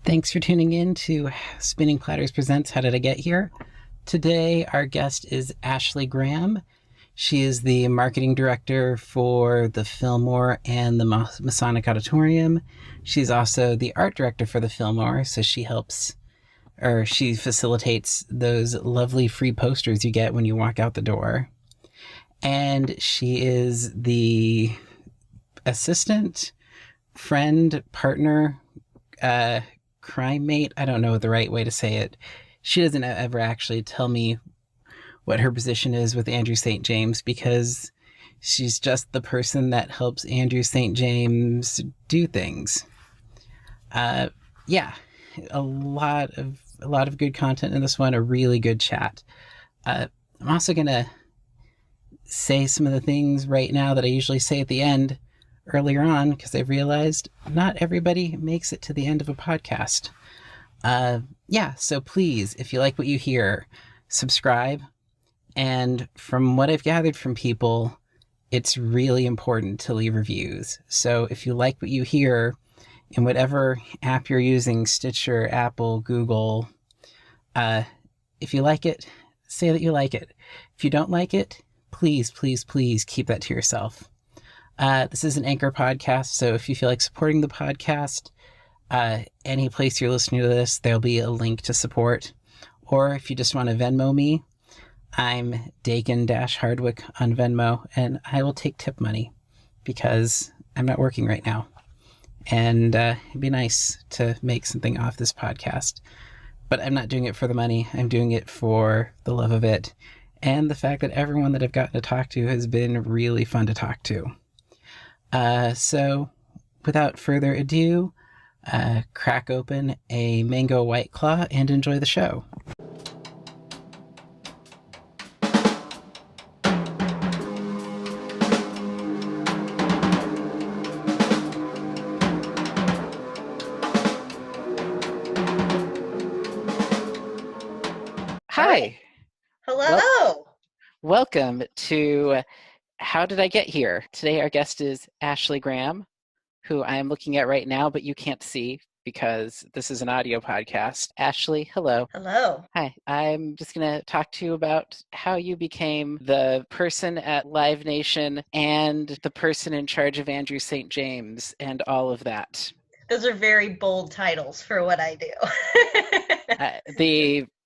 Thanks for tuning in to Spinning Platters Presents How Did I Get Here? Today, our guest is Ashley Graham. She is the marketing director for the Fillmore and the Masonic Auditorium. She's also the art director for the Fillmore, so she facilitates those lovely free posters you get when you walk out the door. And she is the assistant, friend, partner, crime mate. I don't know the right way to say it. She doesn't ever actually tell me what her position is with Andrew St. James because she's just the person that helps Andrew St. James do things. Yeah, a lot of good content in this one. A really good chat. I'm also gonna say some of the things right now that I usually say at the end earlier on because I've realized not everybody makes it to the end of a podcast. So please, if you like what you hear, subscribe. And from what I've gathered from people, it's really important to leave reviews. So if you like what you hear in whatever app you're using, Stitcher, Apple, Google, if you like it, say that you like it. If you don't like it, please, please, please keep that to yourself. This is an Anchor podcast, so if you feel like supporting the podcast, any place you're listening to this, there'll be a link to support. Or if you just want to Venmo me, I'm Dakin-Hardwick on Venmo, and I will take tip money because I'm not working right now. And it'd be nice to make something off this podcast. But I'm not doing it for the money. I'm doing it for the love of it. And the fact that everyone that I've gotten to talk to has been really fun to talk to. So without further ado, crack open a mango White Claw and enjoy the show. All right. Hi. Hello. Welcome to How Did I Get Here? Today our guest is Ashley Graham, who I am looking at right now, but you can't see because this is an audio podcast. Ashley, hello. Hello. Hi. I'm just going to talk to you about how you became the person at Live Nation and the person in charge of Andrew St. James and all of that. Those are very bold titles for what I do.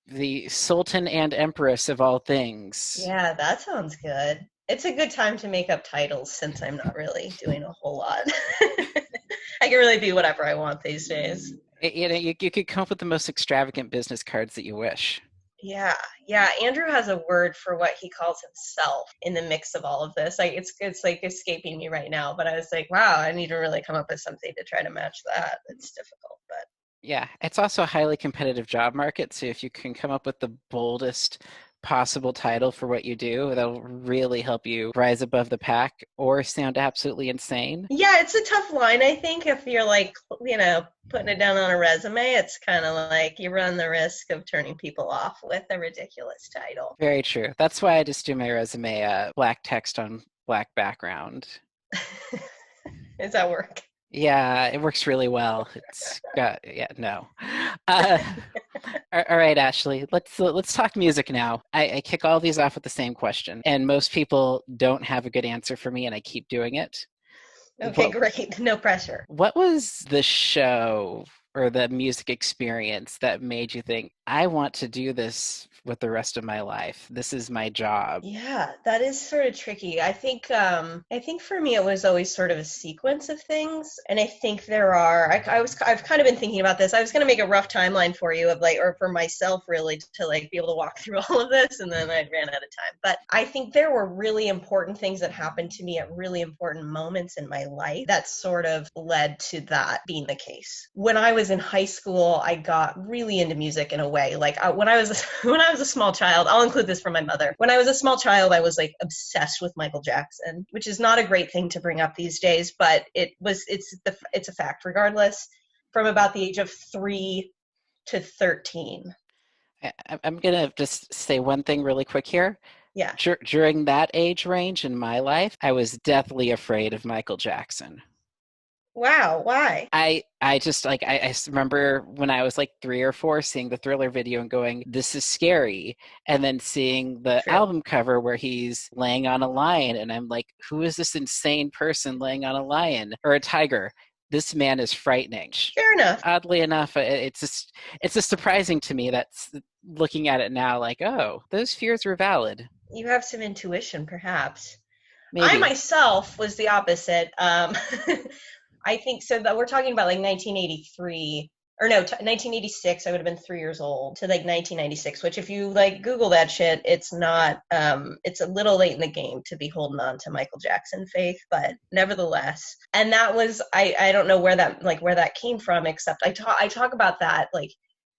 The Sultan and Empress of all things. Yeah, that sounds good. It's a good time to make up titles since I'm not really doing a whole lot. I can really be whatever I want these days. You could come up with the most extravagant business cards that you wish. Yeah. Andrew has a word for what he calls himself in the mix of all of this. Like it's like escaping me right now. But I was like, wow, I need to really come up with something to try to match that. It's difficult, but Yeah, it's also a highly competitive job market. So if you can come up with the boldest possible title for what you do, that'll really help you rise above the pack or sound absolutely insane. yeah, it's a tough line, I think, if you're like, putting it down on a resume. It's kind of like you run the risk of turning people off with a ridiculous title. Very true. That's why I just do my resume black text on black background. Does that work? Yeah, it works really well. No. Uh, all right, Ashley, let's talk music now. I kick all these off with the same question, and most people don't have a good answer for me, and I keep doing it. Okay, What great. No pressure. what was the show or the music experience that made you think, I want to do this with the rest of my life? This is my job. Yeah, that is sort of tricky. I think for me it was always sort of a sequence of things. And I think I've kind of been thinking about this. I was gonna make a rough timeline for you of like, or for myself really, to like be able to walk through all of this, and then I ran out of time. But I think there were really important things that happened to me at really important moments in my life that sort of led to that being the case. When I was in high school, I got really into music in a way. Like when I was when I was a small child, I'll include this from my mother. When I was a small child, I was like obsessed with Michael Jackson, which is not a great thing to bring up these days, but it's a fact regardless. From about the age of 3 to 13. I'm gonna just say one thing really quick here. Yeah. During that age range in my life, I was deathly afraid of Michael Jackson. Wow, why? I just like remember when I was like 3 or 4 seeing the Thriller video and going, this is scary. And then seeing the True. album cover where he's laying on a lion and I'm like, who is this insane person laying on a lion or a tiger? This man is frightening. Fair enough. Oddly enough, it's just surprising to me that looking at it now, like, oh, those fears were valid. You have some intuition, perhaps. I Maybe. myself was the opposite. I think so that we're talking about like 1983 or no, 1986. I would have been 3 years old to like 1996. Which, if you like Google that shit, it's not. It's a little late in the game to be holding on to Michael Jackson faith, but nevertheless. And that was I don't know where that came from. Except I talk about that like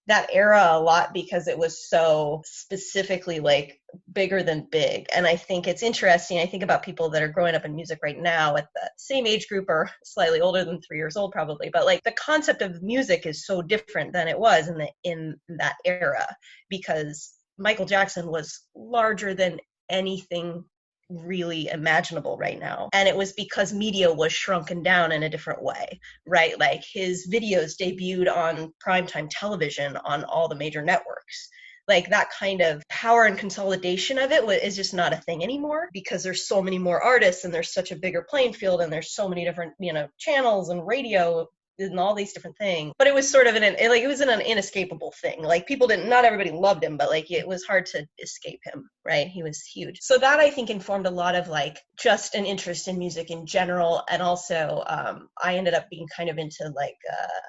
that era a lot because it was so specifically like bigger than big. And I think it's interesting. I think about people that are growing up in music right now at the same age group or slightly older than 3 years old probably, but like the concept of music is so different than it was in that era because Michael Jackson was larger than anything really imaginable right now. And it was because media was shrunken down in a different way, right? Like his videos debuted on primetime television on all the major networks. Like that kind of power and consolidation of it is just not a thing anymore because there's so many more artists and there's such a bigger playing field and there's so many different, channels and radio and all these different things. But it was sort of it was an inescapable thing. Like people didn't, not everybody loved him, but like it was hard to escape him, right? He was huge. So that I think informed a lot of like just an interest in music in general. And also I ended up being kind of into like,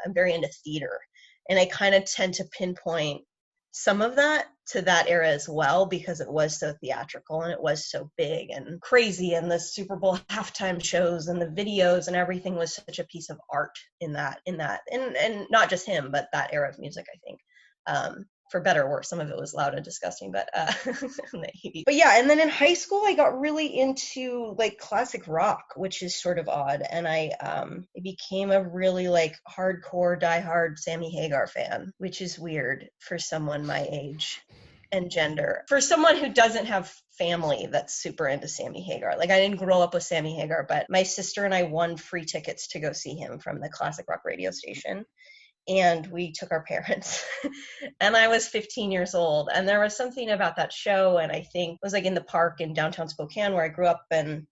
I'm very into theater. And I kind of tend to pinpoint some of that to that era as well because it was so theatrical and it was so big and crazy, and the Super Bowl halftime shows and the videos and everything was such a piece of art and not just him but that era of music, I think. For better or worse, some of it was loud and disgusting, but but yeah. And then in high school I got really into like classic rock, which is sort of odd, and I became a really like hardcore diehard Sammy Hagar fan, which is weird for someone my age and gender. For someone who doesn't have family that's super into Sammy Hagar. Like I didn't grow up with Sammy Hagar, but my sister and I won free tickets to go see him from the classic rock radio station. And we took our parents. And I was 15 years old. And there was something about that show, and I think it was like in the park in downtown Spokane where I grew up, and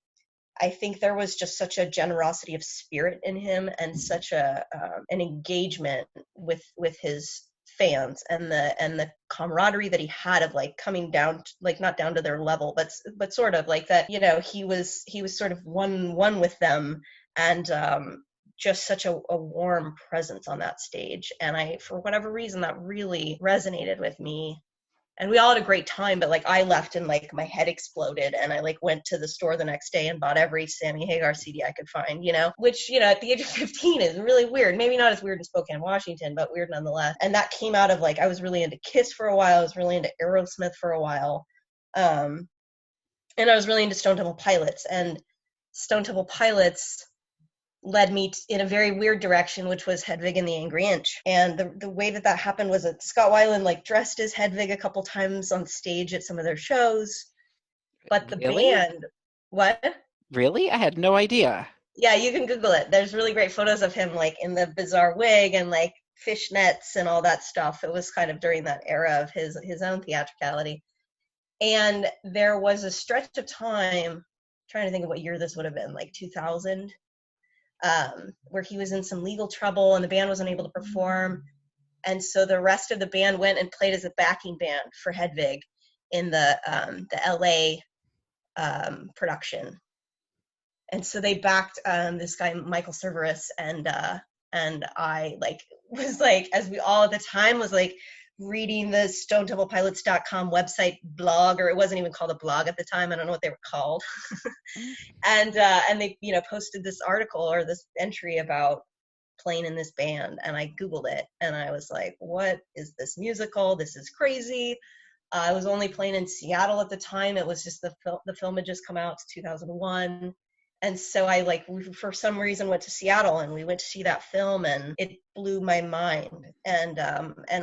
I think there was just such a generosity of spirit in him and such an engagement with his fans, and the camaraderie that he had of like coming down like not down to their level but sort of like that, he was sort of one with them, and just such a warm presence on that stage. And I, for whatever reason, that really resonated with me. And we all had a great time, but like I left and like my head exploded, and I like went to the store the next day and bought every Sammy Hagar CD I could find, which, at the age of 15 is really weird. Maybe not as weird in Spokane, Washington, but weird nonetheless. And that came out of like, I was really into Kiss for a while. I was really into Aerosmith for a while. And I was really into Stone Temple Pilots, and Stone Temple Pilots led me in a very weird direction, which was Hedwig and the Angry Inch. And the way that happened was that Scott Weiland like dressed as Hedwig a couple times on stage at some of their shows, but the Really? band, what? Really? I had no idea. Yeah, you can Google it. There's really great photos of him like in the bizarre wig and like fishnets and all that stuff. It was kind of during that era of his own theatricality. And there was a stretch of time, trying to think of what year this would have been, like 2000, where he was in some legal trouble and the band wasn't able to perform. And so the rest of the band went and played as a backing band for Hedwig in the LA production. And so they backed this guy, Michael Cerveris, and I like was like, as we all at the time was like reading the StoneTemplePilots.com website blog, or it wasn't even called a blog at the time. I don't know what they were called. And they posted this article or this entry about playing in this band, and I Googled it, and I was like, what is this musical? This is crazy. I was only playing in Seattle at the time. It was just the film had just come out, 2001. And so I like, for some reason, went to Seattle, and we went to see that film, and it blew my mind. And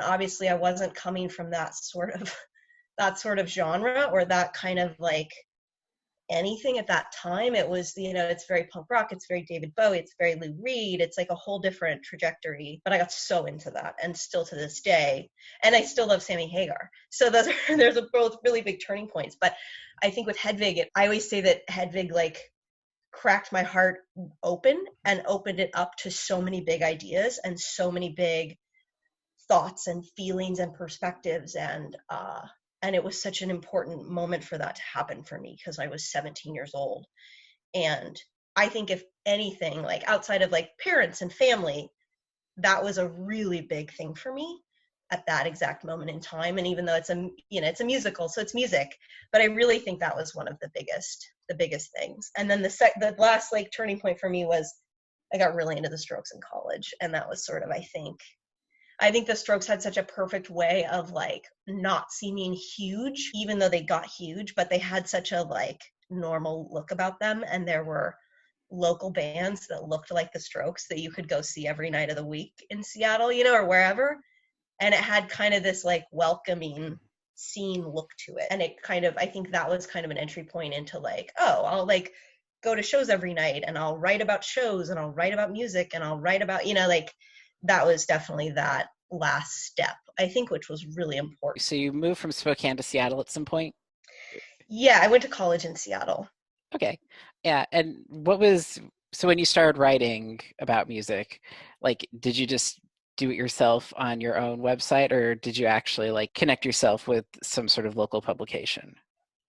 obviously I wasn't coming from that sort of genre, or that kind of like anything at that time. It was, it's very punk rock, it's very David Bowie, it's very Lou Reed, it's like a whole different trajectory. But I got so into that, and still to this day, and I still love Sammy Hagar. So those are, there's both really big turning points. But I think with Hedwig, I always say that Hedwig like cracked my heart open and opened it up to so many big ideas and so many big thoughts and feelings and perspectives, and it was such an important moment for that to happen for me because I was 17 years old. And I think if anything, like outside of like parents and family, that was a really big thing for me at that exact moment in time. And even though it's a musical, so it's music, but I really think that was one of the biggest things. And then the last like turning point for me was I got really into the Strokes in college, and that was sort of, I think the Strokes had such a perfect way of like not seeming huge, even though they got huge, but they had such a like normal look about them. And there were local bands that looked like the Strokes that you could go see every night of the week in Seattle, or wherever. And it had kind of this like welcoming scene look to it. And it kind of, I think that was kind of an entry point into like, oh, I'll like go to shows every night, and I'll write about shows, and I'll write about music, and I'll write about, like, that was definitely that last step, I think, which was really important. So you moved from Spokane to Seattle at some point? Yeah, I went to college in Seattle. Okay. Yeah. And so when you started writing about music, like, did you just do it yourself on your own website, or did you actually like connect yourself with some sort of local publication?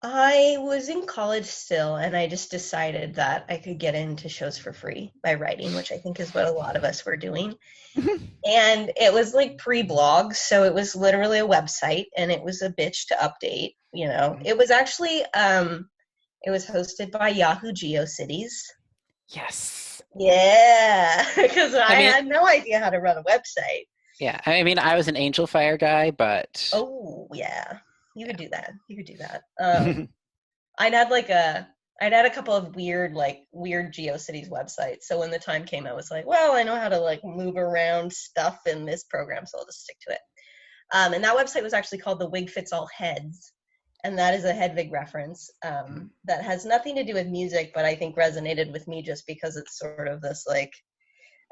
I was in college still, and I just decided that I could get into shows for free by writing, which I think is what a lot of us were doing. And it was like pre-blog, so it was literally a website, and it was a bitch to update. It was actually it was hosted by Yahoo GeoCities. Yes. Yeah, because I I mean, had no idea how to run a website. yeah. I mean, I was an Angel Fire guy, but Oh yeah, you could yeah. do that. You could do that. I'd had like I'd had a couple of weird GeoCities websites. So when the time came, I was like, well, I know how to like move around stuff in this program, so I'll just stick to it. And that website was actually called The Wig Fits All Heads. And that is a Hedwig reference that has nothing to do with music, but I think resonated with me just because it's sort of this like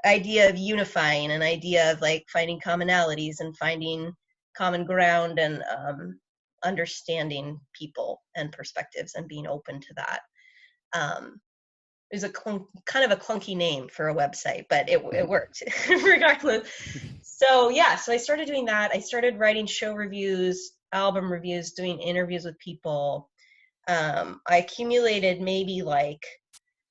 idea of unifying, an idea of like finding commonalities and finding common ground, and understanding people and perspectives and being open to that. Is kind of a clunky name for a website, but it worked regardless. So yeah, so I started doing that. I started writing show reviews, album reviews, doing interviews with people. I accumulated maybe like,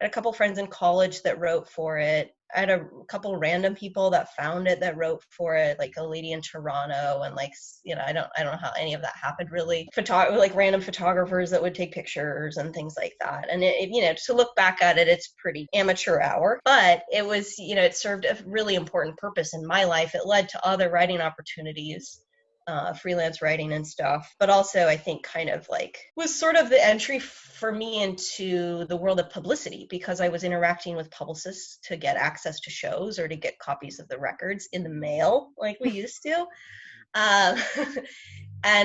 I had a couple friends in college that wrote for it. I had a couple random people that found it that wrote for it, like a lady in Toronto, and like, I don't know how any of that happened really. Like random photographers that would take pictures and things like that. And to look back at it, it's pretty amateur hour, but it was, it served a really important purpose in my life. It led to other writing opportunities. Freelance writing and stuff, but also I think kind of like was sort of the entry for me into the world of publicity, because I was interacting with publicists to get access to shows or to get copies of the records in the mail like we used to. And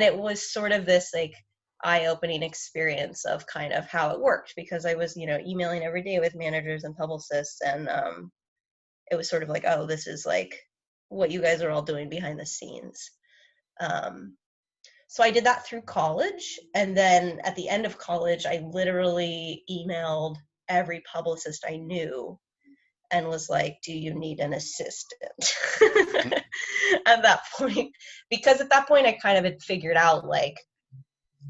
it was sort of this like eye-opening experience of kind of how it worked, because I was, emailing every day with managers and publicists, and it was sort of like, oh, this is like what you guys are all doing behind the scenes. So I did that through college. And then at the end of college, I literally emailed every publicist I knew and was like, do you need an assistant? At that point, because at that point I kind of had figured out, like,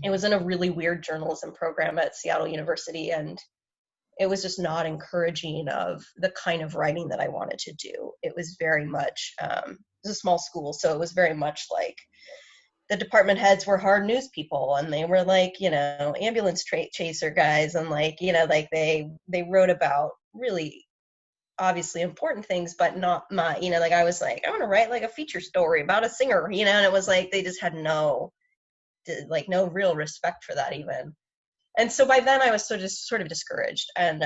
it was in a really weird journalism program at Seattle University, and it was just not encouraging of the kind of writing that I wanted to do. It was very much, it was a small school, so it was very much like the department heads were hard news people, and they were like, ambulance chaser guys, and like, like they wrote about really obviously important things, but not my, like I was like, I want to write like a feature story about a singer, and it was like they just had no real respect for that even. And so by then I was sort of discouraged, and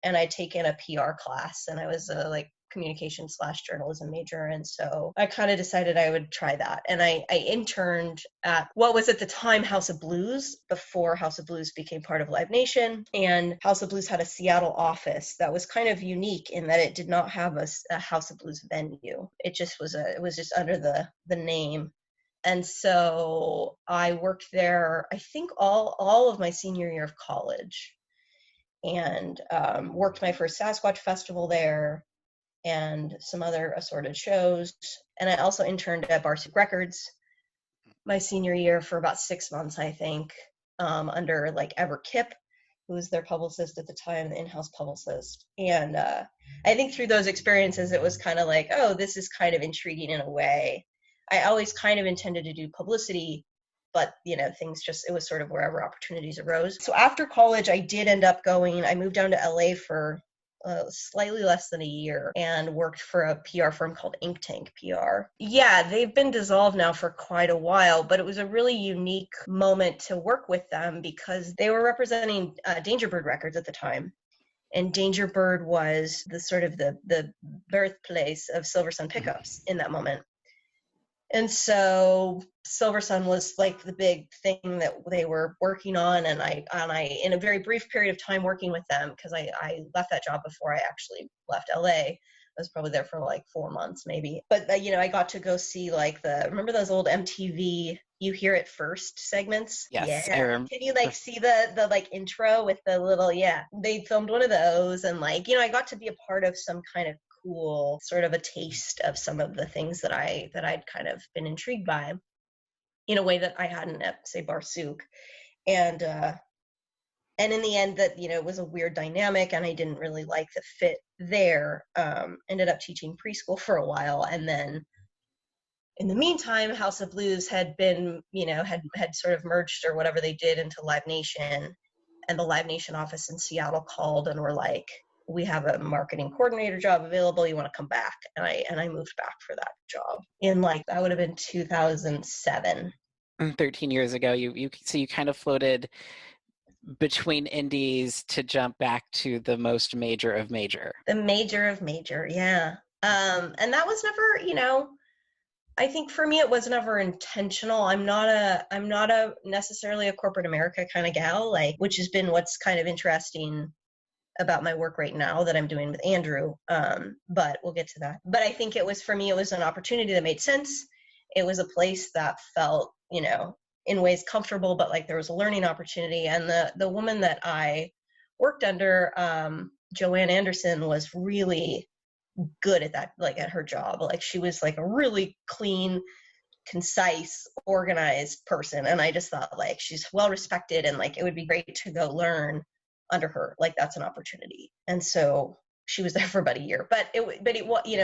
I'd taken a PR class, and I was like communication/journalism major. And so I kind of decided I would try that. And I interned at what was at the time House of Blues, before House of Blues became part of Live Nation. And House of Blues had a Seattle office that was kind of unique in that it did not have a House of Blues venue. It was just under the name. And so I worked there, I think all of my senior year of college, and worked my first Sasquatch festival there and some other assorted shows. And I also interned at Barsook Records my senior year for about 6 months, I think, under like Ever Kipp, who was their publicist at the time, the in-house publicist. And I think through those experiences, it was kind of like, oh, this is kind of intriguing in a way. I always kind of intended to do publicity, but things it was sort of wherever opportunities arose. So after college, I did end up I moved down to LA for slightly less than a year and worked for a PR firm called Ink Tank PR. Yeah, they've been dissolved now for quite a while, but it was a really unique moment to work with them because they were representing Dangerbird Records at the time. And Dangerbird was the sort of the birthplace of Silver Sun Pickups in that moment. And so Silver Sun was like the big thing that they were working on. And I, in a very brief period of time working with them, because I left that job before I actually left LA. I was probably there for like 4 months maybe. But, I got to go see remember those old MTV You Hear It First segments? Yes. Yeah. Can you see the like intro with the little, they filmed one of those. And I got to be a part of some kind of cool sort of a taste of some of the things that I'd kind of been intrigued by in a way that I hadn't at, say, Barsook. And in the end that, it was a weird dynamic and I didn't really like the fit there. Ended up teaching preschool for a while. And then in the meantime, House of Blues had been, had sort of merged or whatever they did into Live Nation. And the Live Nation office in Seattle called and were like, we have a marketing coordinator job available. You want to come back? And I moved back for that job in that would have been 2007. 13 years ago. So you kind of floated between indies to jump back to the most major of major. The major of major, yeah. And that was never, I think for me it was never intentional. I'm not a necessarily a corporate America kind of gal, which has been what's kind of interesting about my work right now that I'm doing with Andrew. But we'll get to that. But I think for me, it was an opportunity that made sense. It was a place that felt, in ways comfortable, but there was a learning opportunity. And the woman that I worked under, Joanne Anderson, was really good at that, at her job. She was a really clean, concise, organized person. And I just thought she's well respected and it would be great to go learn under her. That's an opportunity. And so she was there for about a year, but it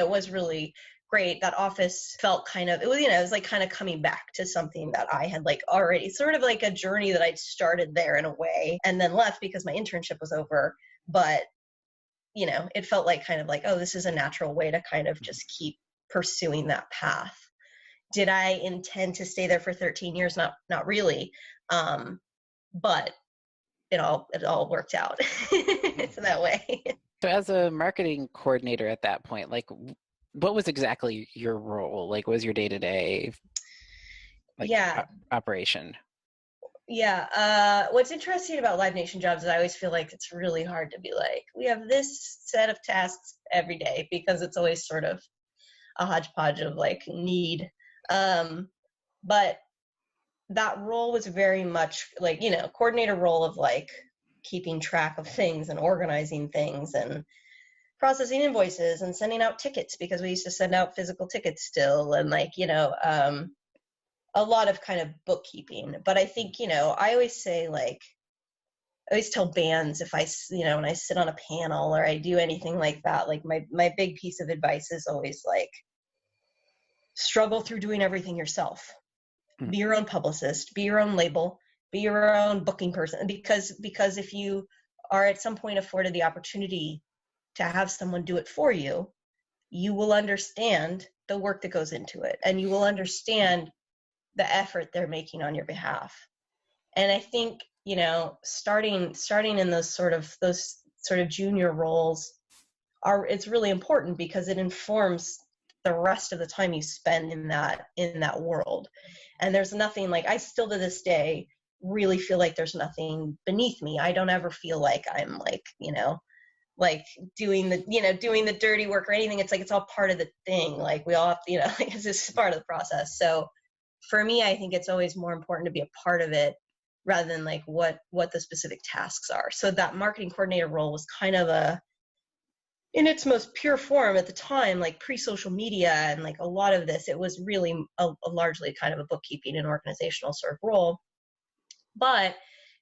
was really great. That office felt it was kind of coming back to something that I had already sort of a journey that I'd started there in a way and then left because my internship was over. But, it felt oh, this is a natural way to kind of just keep pursuing that path. Did I intend to stay there for 13 years? Not really. But it all worked out in that way. So as a marketing coordinator at that point, what was exactly your role? What was your day-to-day operation? Yeah. What's interesting about Live Nation jobs is I always feel it's really hard to be we have this set of tasks every day because it's always sort of a hodgepodge of need. But that role was very much coordinator role of keeping track of things and organizing things and processing invoices and sending out tickets because we used to send out physical tickets still and a lot of kind of bookkeeping. But I think, I always say I always tell bands if I, when I sit on a panel or I do anything like that, my big piece of advice is always struggle through doing everything yourself. Be your own publicist, be your own label, be your own booking person. Because if you are at some point afforded the opportunity to have someone do it for you, you will understand the work that goes into it. And you will understand the effort they're making on your behalf. And I think, starting in those sort of junior roles it's really important because it informs the rest of the time you spend in that world. And there's nothing like, I still to this day really feel like there's nothing beneath me. I don't ever feel like I'm like, like doing the dirty work or anything. It's like, it's all part of the thing. Like we all have to, like it's just part of the process. So for me, I think it's always more important to be a part of it rather than like what the specific tasks are. So that marketing coordinator role was kind of in its most pure form at the time, like pre-social media and like a lot of this, it was really a largely kind of a bookkeeping and organizational sort of role. But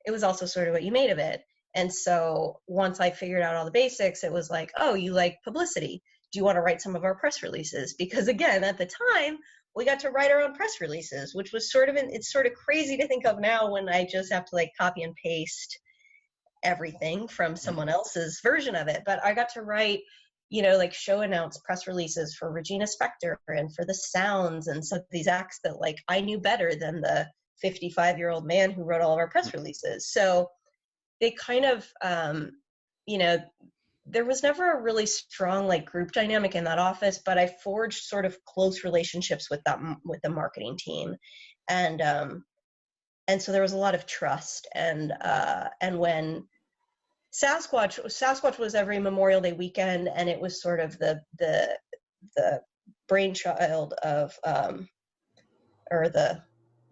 it was also sort of what you made of it. And so once I figured out all the basics, it was like, oh, you like publicity. Do you want to write some of our press releases? Because again, at the time, we got to write our own press releases, which was it's sort of crazy to think of now when I just have to like copy and paste everything from someone else's version of it. But I got to write, like show announce press releases for Regina Spektor and for the Sounds and some of these acts that like I knew better than the 55-year-old man who wrote all of our press releases. So they kind of, there was never a really strong like group dynamic in that office, but I forged sort of close relationships with the marketing team. And so there was a lot of trust. And when Sasquatch was every Memorial Day weekend, and it was sort of the brainchild of, or the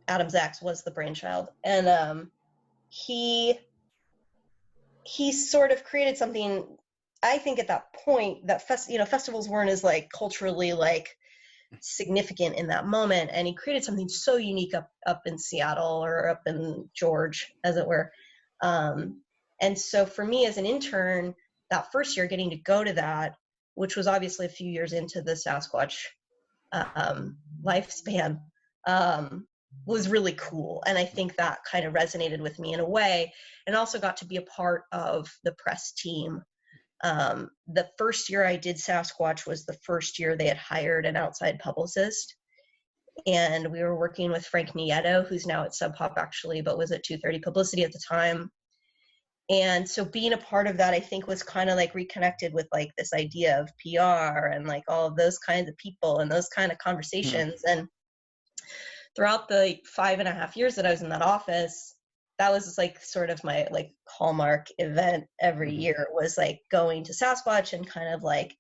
Adam Zaks was the brainchild. And he sort of created something, I think at that point that festivals weren't as like culturally like significant in that moment. And he created something so unique up in Seattle or up in George, as it were. And so for me as an intern, that first year getting to go to that, which was obviously a few years into the Sasquatch lifespan, was really cool. And I think that kind of resonated with me in a way, and also got to be a part of the press team. The first year I did Sasquatch was the first year they had hired an outside publicist. And we were working with Frank Nieto, who's now at Sub Pop actually, but was at 230 Publicity at the time. And so being a part of that, I think, was kind of like reconnected with like this idea of PR and like all of those kinds of people and those kind of conversations. And throughout the 5.5 years that I was in that office, that was like sort of my like hallmark event every year, was like going to Sasquatch and kind of like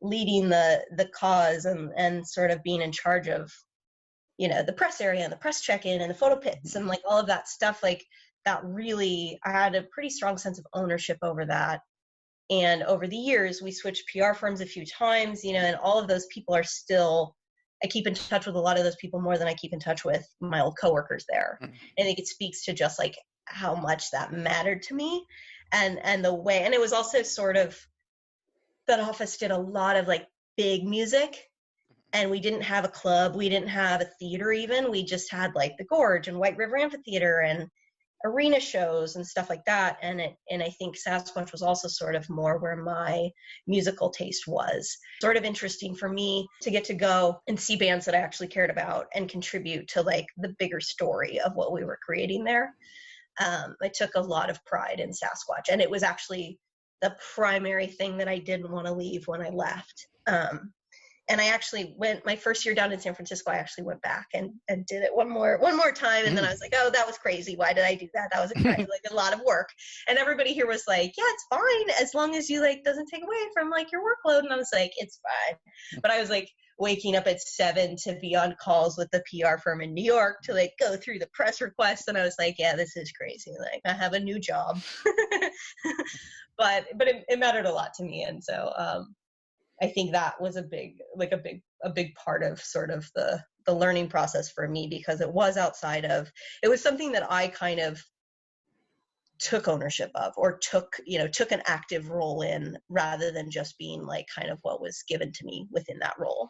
leading the cause and sort of being in charge of, the press area and the press check-in and the photo pits and like all of that stuff. Like that really, I had a pretty strong sense of ownership over that. And over the years, we switched PR firms a few times, and all of those people are still, I keep in touch with a lot of those people more than I keep in touch with my old coworkers there. And I think it speaks to just like how much that mattered to me and the way, and it was also sort of, that office did a lot of like big music, and we didn't have a club. We didn't have a theater even. We just had like the Gorge and White River Amphitheater and arena shows and stuff like that. And I think Sasquatch was also sort of more where my musical taste was. Sort of interesting for me to get to go and see bands that I actually cared about and contribute to like the bigger story of what we were creating there. I took a lot of pride in Sasquatch, and it was actually the primary thing that I didn't want to leave when I left. And I actually went, my first year down in San Francisco, I actually went back and did it one more time. And then I was like, oh, that was crazy. Why did I do that? That was like a lot of work. And everybody here was like, yeah, it's fine. As long as you like, doesn't take away from like your workload. And I was like, it's fine. But I was like waking up at 7 to be on calls with the PR firm in New York to like go through the press requests. And I was like, yeah, this is crazy. Like I have a new job, but it mattered a lot to me. And so, I think that was a big part of sort of the learning process for me, because it was outside of, it was something that I kind of took ownership of, or took an active role in, rather than just being like kind of what was given to me within that role.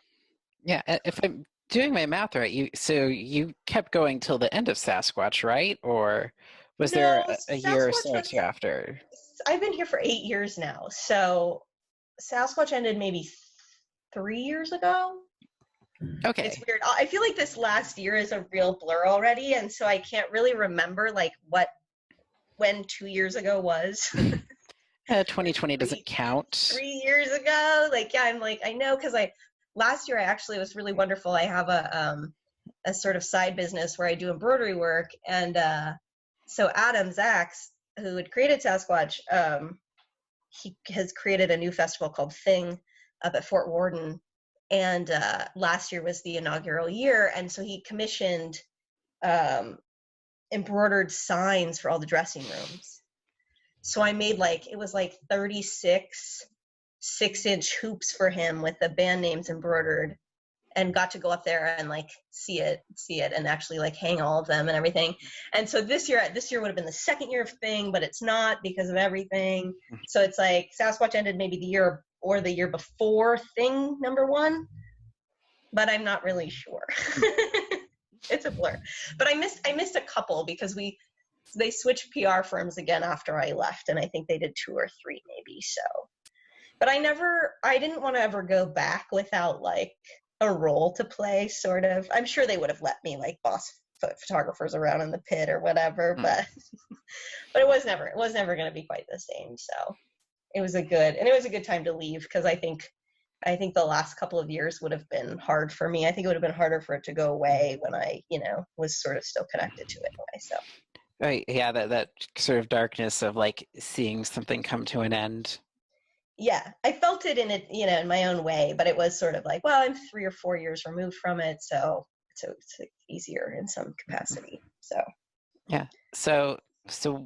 Yeah. If I'm doing my math right, you kept going till the end of Sasquatch, right? Or was there a year or so or two after? I've been here for 8 years now. So Sasquatch ended maybe 3 years ago. Okay. It's weird. I feel like this last year is a real blur already, and so I can't really remember like when 2 years ago was. 2020 doesn't count. 3 years ago. Like, yeah, I'm like, I know, because last year I actually was really wonderful. I have a sort of side business where I do embroidery work, and so Adam Zaks, who had created Sasquatch, he has created a new festival called Thing up at Fort Worden, and last year was the inaugural year, and so he commissioned embroidered signs for all the dressing rooms. So I made it was 36 6-inch hoops for him with the band names embroidered, and got to go up there and see it and actually hang all of them and everything. And so this year would have been the second year of Thing, but it's not because of everything. So it's Sasquatch ended maybe the year or the year before Thing #1, but I'm not really sure. It's a blur. But I missed a couple because they switched PR firms again after I left, and I think they did 2 or 3 maybe. So, but I didn't want to ever go back without a role to play, sort of. I'm sure they would have let me boss photographers around in the pit or whatever, but it was never going to be quite the same. So it was a good time to leave, because I think the last couple of years would have been hard for me. I think it would have been harder for it to go away when I, was sort of still connected to it anyway. So. Right. Yeah. That sort of darkness of seeing something come to an end. Yeah, I felt it in my own way, but it was sort of well, I'm 3 or 4 years removed from it, so it's easier in some capacity. So. Yeah. So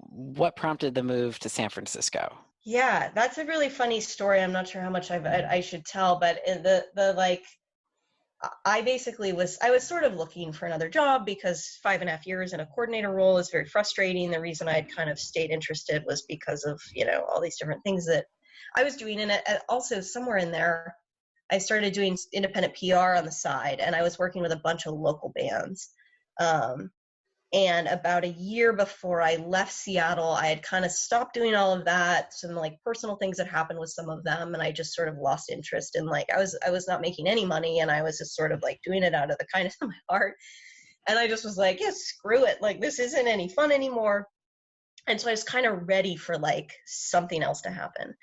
what prompted the move to San Francisco? Yeah, that's a really funny story. I'm not sure how much I should tell, but I basically was sort of looking for another job, because 5.5 years in a coordinator role is very frustrating. The reason I'd kind of stayed interested was because of, all these different things that I was doing. And also somewhere in there, I started doing independent PR on the side, and I was working with a bunch of local bands. And about a year before I left Seattle, I had kind of stopped doing all of that. Some personal things had happened with some of them, and I just sort of lost interest in I was not making any money, and I was just sort of doing it out of the kindness of my heart. And I just was yeah, screw it. This isn't any fun anymore. And so I was kind of ready for something else to happen.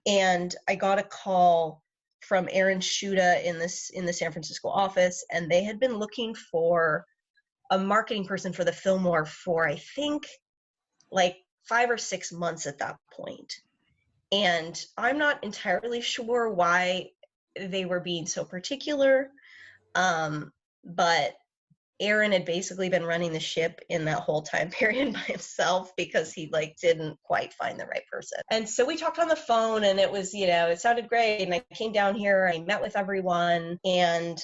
And I got a call from Aaron Shuda in the San Francisco office, and they had been looking for a marketing person for the Fillmore for, I think, 5 or 6 months at that point. And I'm not entirely sure why they were being so particular, but Aaron had basically been running the ship in that whole time period by himself, because he didn't quite find the right person. And so we talked on the phone, and it was, it sounded great. And I came down here, I met with everyone, and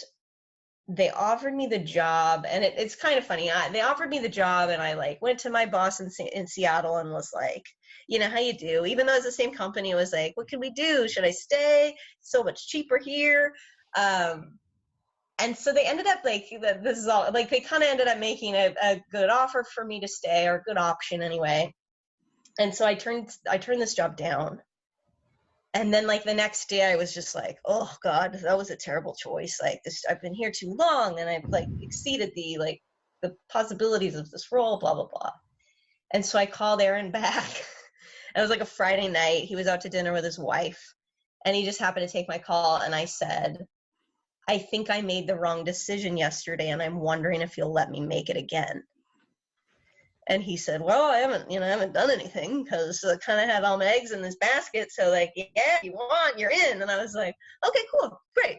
they offered me the job. And it's kind of funny. They offered me the job, and I went to my boss in Seattle and was how you do, even though it's the same company, it was what can we do? Should I stay? So much cheaper here. And so they ended up this is all they kind of ended up making a good offer for me to stay, or a good option anyway. And so I turned this job down. And then the next day I was just oh God, that was a terrible choice. I've been here too long, and I've exceeded the possibilities of this role, blah, blah, blah. And so I called Aaron back. It was a Friday night. He was out to dinner with his wife, and he just happened to take my call. And I said, I think I made the wrong decision yesterday, and I'm wondering if you'll let me make it again. And he said, well, I haven't done anything, because I kind of had all my eggs in this basket. So yeah, if you want, you're in. And I was okay, cool, great.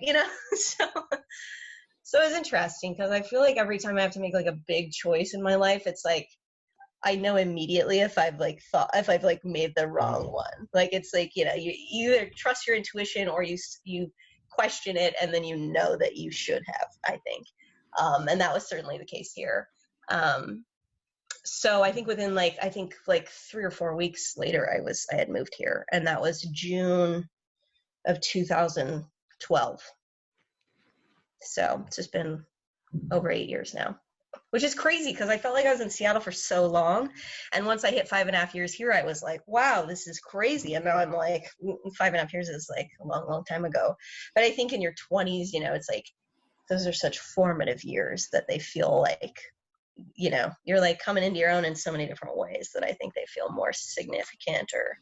So it was interesting, because I feel every time I have to make a big choice in my life, it's I know immediately if I've made the wrong one. It's you either trust your intuition, or you question it, and then that you should have, I think. And that was certainly the case here. So I think within 3 or 4 weeks later, I had moved here, and that was June of 2012. So it's just been over 8 years now, which is crazy, because I felt I was in Seattle for so long. And once I hit 5.5 years here, I was wow, this is crazy. And now I'm 5.5 years is a long, long time ago. But I think in your 20s, it's those are such formative years that they feel you're coming into your own in so many different ways, that I think they feel more significant, or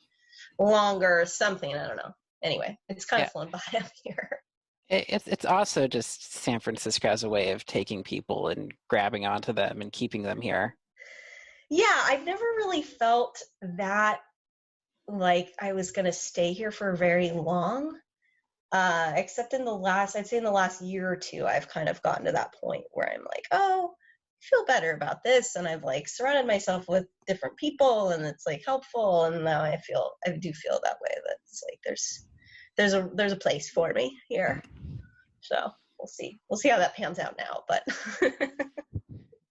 longer or something. I don't know. Anyway, it's kind Yeah. of flown by up here. It's also just San Francisco as a way of taking people and grabbing onto them and keeping them here. Yeah, I've never really felt that like I was going to stay here for very long. Except in the last, I'd say in the last year or two, I've kind of gotten to that point where I'm like, oh, I feel better about this. And I've like surrounded myself with different people and it's like helpful. And now I do feel that way, that it's like there's a place for me here. So we'll see how that pans out now, but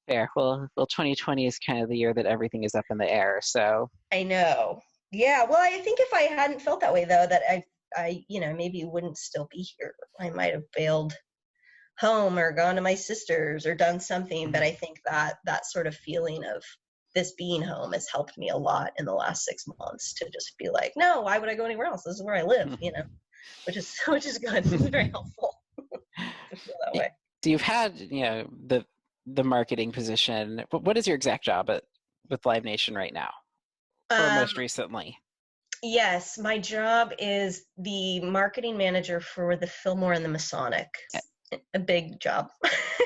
Fair. Well, 2020 is kind of the year that everything is up in the air. So I know. Yeah. Well, I think if I hadn't felt that way though, that maybe wouldn't still be here. I might have bailed home or gone to my sister's or done something. But I think that sort of feeling of this being home has helped me a lot in the last 6 months to just be like, no, why would I go anywhere else? This is where I live, which is good. It's very helpful to feel that way. So you've had, the marketing position. What is your exact job with Live Nation right now, or most recently? Yes, my job is the marketing manager for the Fillmore and the Masonic. A big job.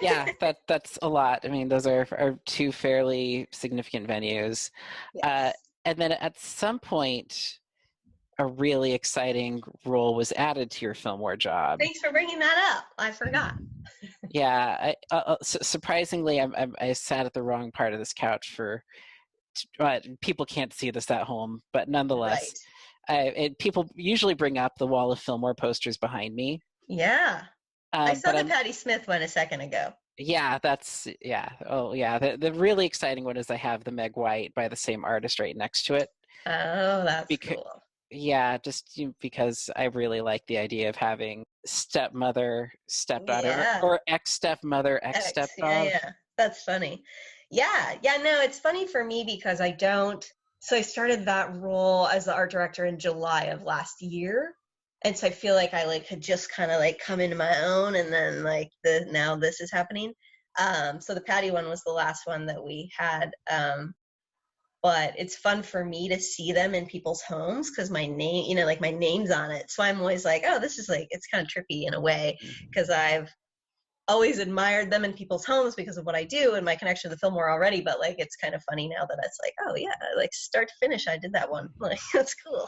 Yeah, that's a lot. I mean, those are two fairly significant venues. Yes. And then at some point, a really exciting role was added to your Fillmore job. Thanks for bringing that up. I forgot. Yeah, surprisingly, I sat at the wrong part of this couch people can't see this at home, but nonetheless, people usually bring up the wall of Fillmore posters behind me. Yeah. I saw the Patti Smith one a second ago. Yeah, Oh, yeah. The really exciting one is I have the Meg White by the same artist right next to it. Oh, that's cool. Yeah, just because I really like the idea of having stepmother, stepdaughter, or ex-stepmother, ex-stepdaughter. Yeah, that's funny. Yeah, no, it's funny for me because so I started that role as the art director in July of last year. And so I feel like I had just kind of come into my own, and then now this is happening. So the Patti one was the last one that we had. But it's fun for me to see them in people's homes because my name, my name's on it. So I'm always like, oh, this is it's kind of trippy in a way because I've always admired them in people's homes because of what I do and my connection to the Fillmore already. But it's kind of funny now that it's oh yeah, start to finish, I did that one. That's cool.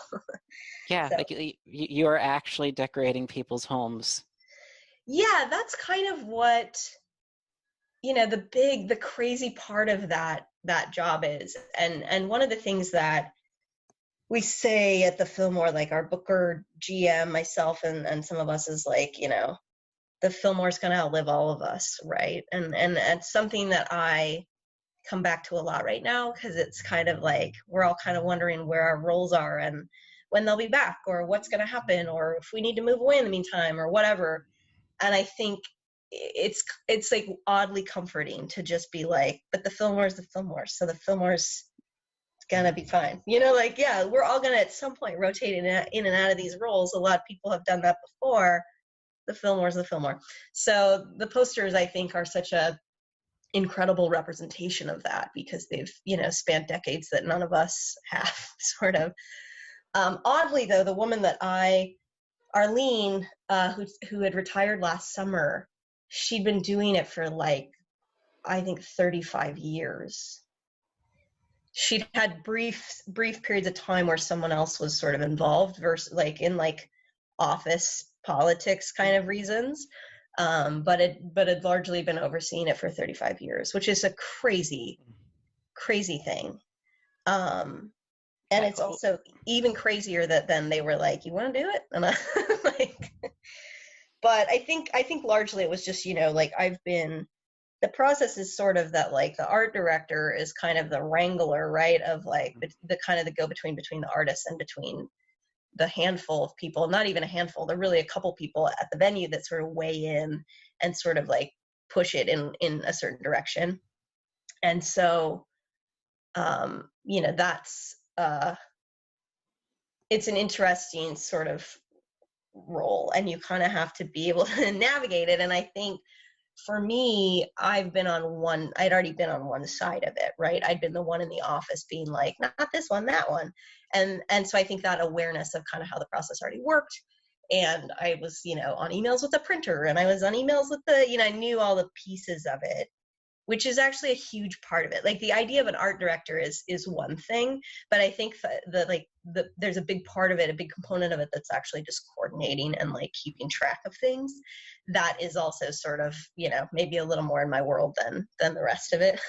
Yeah, so. You are actually decorating people's homes. Yeah, that's kind of what the crazy part of that job is. And one of the things that we say at the Fillmore, our booker, GM, myself, and some of us is the Fillmore's going to outlive all of us, right? And it's something that I come back to a lot right now because it's kind of we're all kind of wondering where our roles are and when they'll be back or what's going to happen or if we need to move away in the meantime or whatever. And I think it's oddly comforting to just be but the Fillmore's the Fillmore, so the Fillmore's gonna be fine. Yeah, we're all gonna at some point rotate in and out of these roles. A lot of people have done that before. The Fillmore's the Fillmore. So the posters, I think, are such a incredible representation of that because they've, spanned decades that none of us have, sort of. Oddly, though, the woman that Arlene, who had retired last summer, she'd been doing it for I think 35 years. She'd had brief periods of time where someone else was sort of involved versus in office politics kind of reasons. But had largely been overseeing it for 35 years, which is a crazy thing. And it's also even crazier that then they were you want to do it? And I but I think largely it was just, the process is sort of that the art director is kind of the wrangler, right? Of the kind of the go-between between the artists and between the handful of people, not even a handful, they're really a couple people at the venue that sort of weigh in and sort of push it in a certain direction. And so, that's, it's an interesting sort of role and you kind of have to be able to navigate it. And I think for me, I'd already been on one side of it, right? I'd been the one in the office being like, not this one, that one. And so I think that awareness of kind of how the process already worked. And I was, on emails with the printer, and I was on emails with I knew all the pieces of it, which is actually a huge part of it. Like, the idea of an art director is one thing, but I think there's a big part of it, a big component of it that's actually just coordinating and like keeping track of things. That is also sort of, maybe a little more in my world than the rest of it.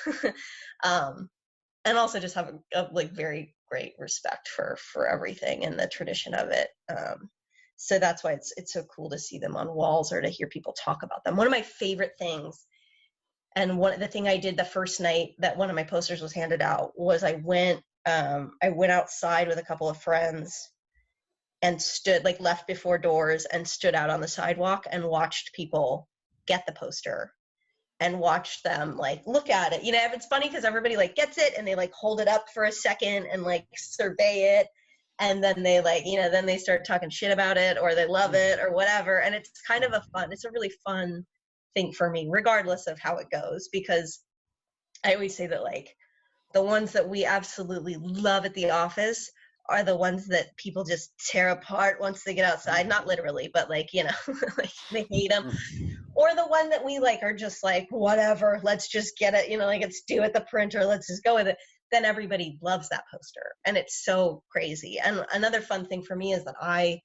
And also just have a like very great respect for everything and the tradition of it. So that's why it's so cool to see them on walls or to hear people talk about them. One of my favorite things, and the thing I did the first night that one of my posters was handed out, was I went outside with a couple of friends and stood, like, left before doors and stood out on the sidewalk and watched people get the poster and watched them like look at it. It's funny because everybody like gets it and they like hold it up for a second and like survey it. And then they like, then they start talking shit about it, or they love it or whatever. And it's kind of it's a really fun thing for me, regardless of how it goes, because I always say that like the ones that we absolutely love at the office are the ones that people just tear apart once they get outside. Not literally, but like, like they hate them. Or the one that we like are just like, whatever, let's just get it, like, let's do it, the printer, let's just go with it. Then everybody loves that poster. And it's so crazy. And another fun thing for me is that I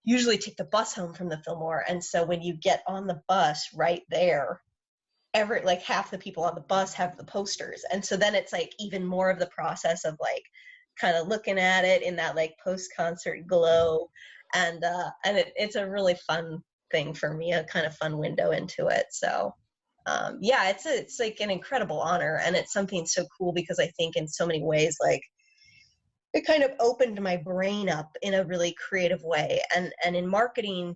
usually take the bus home from the Fillmore. And so when you get on the bus right there, like half the people on the bus have the posters. And so then it's like even more of the process of like kind of looking at it in that like post-concert glow. And it's a really fun thing for me, a kind of fun window into it. So yeah, it's like an incredible honor, and it's something so cool because I think in so many ways, like, it kind of opened my brain up in a really creative way. And in marketing,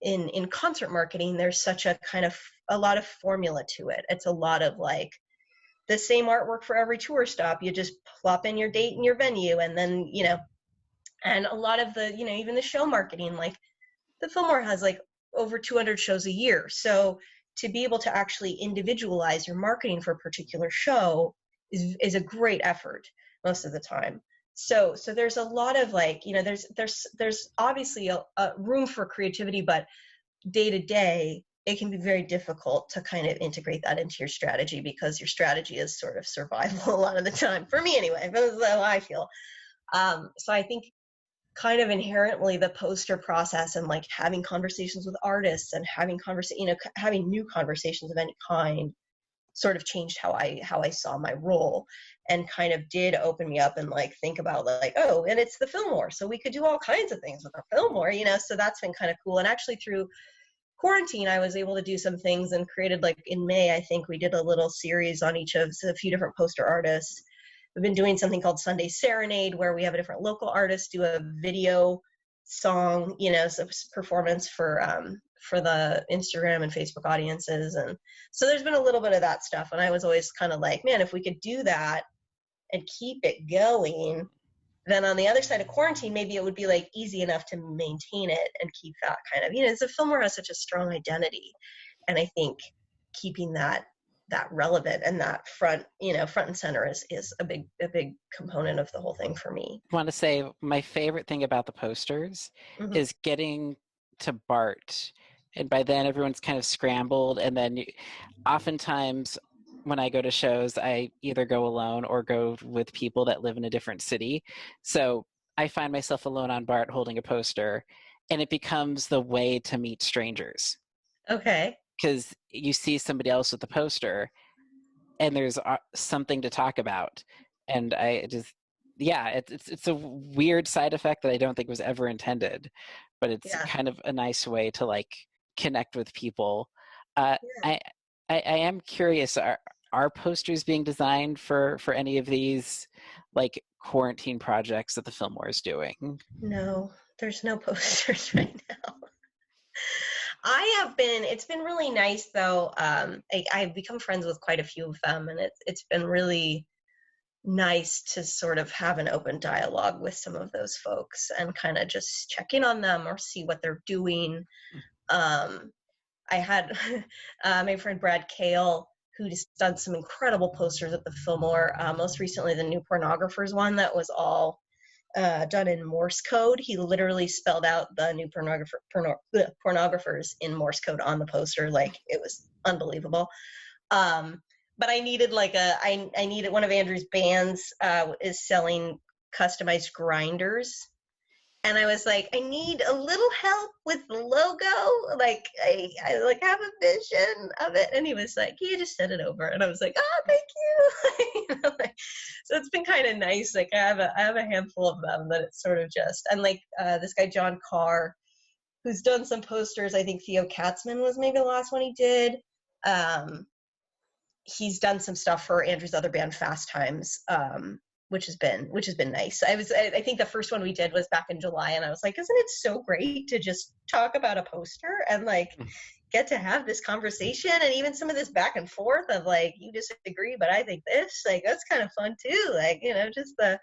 in concert marketing, there's such a lot of formula to it. It's a lot of like the same artwork for every tour stop. You just plop in your date and your venue, and then, and a lot of the, even the show marketing, like the Fillmore has like over 200 shows a year. So to be able to actually individualize your marketing for a particular show is a great effort most of the time. So there's a lot of like, there's obviously a room for creativity, but day to day, it can be very difficult to kind of integrate that into your strategy, because your strategy is sort of survival a lot of the time. For me anyway, that's how I feel. So I think kind of inherently the poster process and like having conversations with artists and having having new conversations of any kind sort of changed how I saw my role, and kind of did open me up and like think about like, oh, and it's the Fillmore, so we could do all kinds of things with the Fillmore, so that's been kind of cool. And actually through quarantine, I was able to do some things and created, like in May, I think we did a little series on each of a few different poster artists. We've been doing something called Sunday Serenade, where we have a different local artist do a video song, performance for the Instagram and Facebook audiences. And so there's been a little bit of that stuff. And I was always kind of like, man, if we could do that and keep it going, then on the other side of quarantine, maybe it would be like easy enough to maintain it and keep that kind of, the Fillmore has such a strong identity. And I think keeping that relevant and that front and center is a big component of the whole thing for me. I want to say my favorite thing about the posters is getting to BART. And by then everyone's kind of scrambled. And then oftentimes when I go to shows, I either go alone or go with people that live in a different city. So I find myself alone on BART holding a poster, and it becomes the way to meet strangers. Okay. Because you see somebody else with the poster and there's something to talk about. And it's a weird side effect that I don't think was ever intended, but it's kind of a nice way to like connect with people. I am curious, are posters being designed for any of these like quarantine projects that the Fillmore is doing? No, there's no posters right now. It's been really nice though. I've become friends with quite a few of them, and it's been really nice to sort of have an open dialogue with some of those folks and kind of just check in on them or see what they're doing. I had my friend Brad Kale, who just done some incredible posters at the Fillmore. Most recently, the New Pornographers one that was all done in Morse code. He literally spelled out the new pornographers in Morse code on the poster. Like, it was unbelievable. But I needed I needed one of Andrew's bands is selling customized grinders. And I was like, I need a little help with the logo. Like, I like have a vision of it. And he was like, can you just send it over? And I was like, oh, thank you. You know, like, so it's been kind of nice. Like, I have a handful of them that it's sort of just, and like this guy, John Carr, who's done some posters. I think Theo Katzman was maybe the last one he did. He's done some stuff for Andrew's other band, Fast Times. Which has been nice. I think the first one we did was back in July, and I was like, isn't it so great to just talk about a poster and like get to have this conversation, and even some of this back and forth of like, you disagree, but I think this, like, that's kind of fun too. Like, you know, just the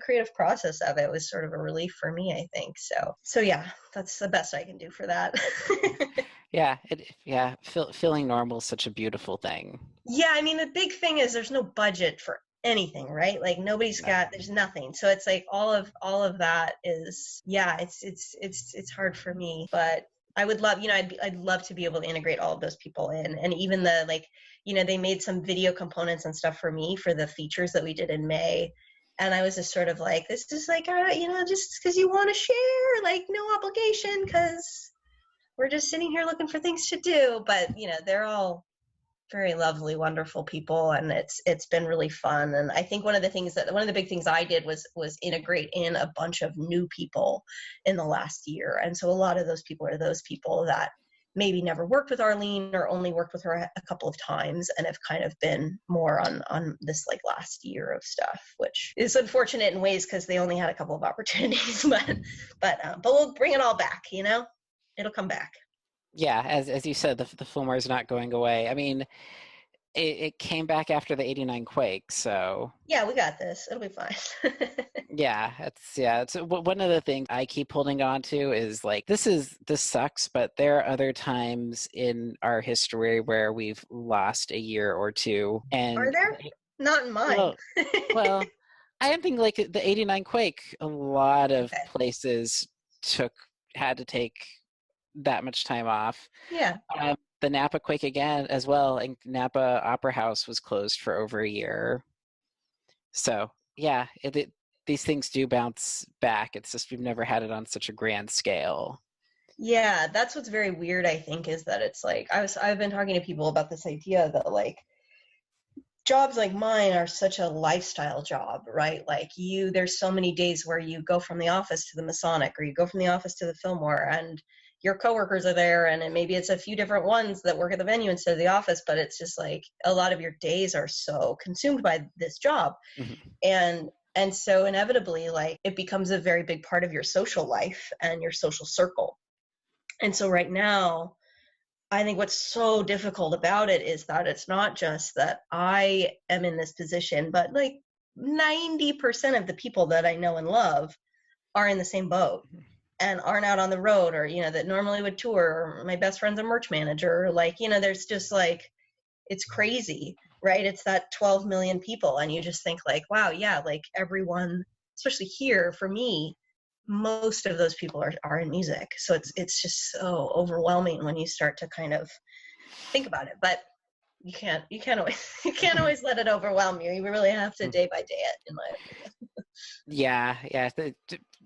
creative process of it was sort of a relief for me, I think. So yeah, that's the best I can do for that. Yeah, feeling normal is such a beautiful thing. Yeah, I mean, the big thing is there's no budget for anything, right? Like, there's nothing. So it's like all of that is, yeah, it's hard for me, but I would love, I'd love to be able to integrate all of those people in. And even the, like, they made some video components and stuff for me for the features that we did in May. And I was just sort of like, this is like, just because you want to share, like, no obligation, because we're just sitting here looking for things to do. But, they're all very lovely, wonderful people, and it's been really fun. And I think one of the big things I did was integrate in a bunch of new people in the last year. And so a lot of those people are those people that maybe never worked with Arlene or only worked with her a couple of times and have kind of been more on this like last year of stuff, which is unfortunate in ways because they only had a couple of opportunities. But we'll bring it all back. It'll come back. Yeah, as you said, the Fillmore is not going away. I mean, it came back after the '89 quake, so yeah, we got this. It'll be fine. It's one of the things I keep holding on to is like, this sucks, but there are other times in our history where we've lost a year or two. And are there? Not in mine. Well, I am thinking like the '89 quake. A lot of places had to take that much time off. Yeah. The Napa quake again as well, and Napa Opera House was closed for over a year. So yeah, these things do bounce back. It's just we've never had it on such a grand scale. Yeah, that's what's very weird, I think, is that it's like I've been talking to people about this idea that like jobs like mine are such a lifestyle job, right? Like there's so many days where you go from the office to the Masonic, or you go from the office to the Fillmore, and your coworkers are there, and maybe it's a few different ones that work at the venue instead of the office, but it's just like a lot of your days are so consumed by this job. Mm-hmm. And so inevitably, like, it becomes a very big part of your social life and your social circle. And so right now, I think what's so difficult about it is that it's not just that I am in this position, but like 90% of the people that I know and love are in the same boat. Mm-hmm. And aren't out on the road, or, that normally would tour, or my best friend's a merch manager. Like, there's just like, it's crazy, right? It's that 12 million people. And you just think like, wow, yeah, like everyone, especially here for me, most of those people are in music. So it's just so overwhelming when you start to kind of think about it. But you can't always let it overwhelm you. You really have to day by day it, in my opinion. Yeah.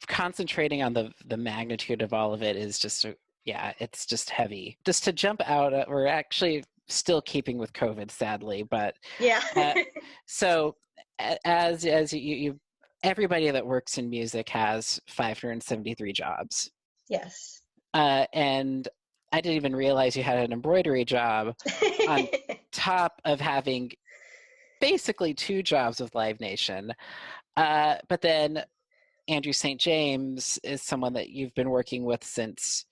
Concentrating on the magnitude of all of it is just, it's just heavy. Just to jump out, we're actually still keeping with COVID, sadly, but yeah. So as you, everybody that works in music has 573 jobs. Yes. And I didn't even realize you had an embroidery job on top of having basically 2 jobs with Live Nation. But then Andrew St. James is someone that you've been working with since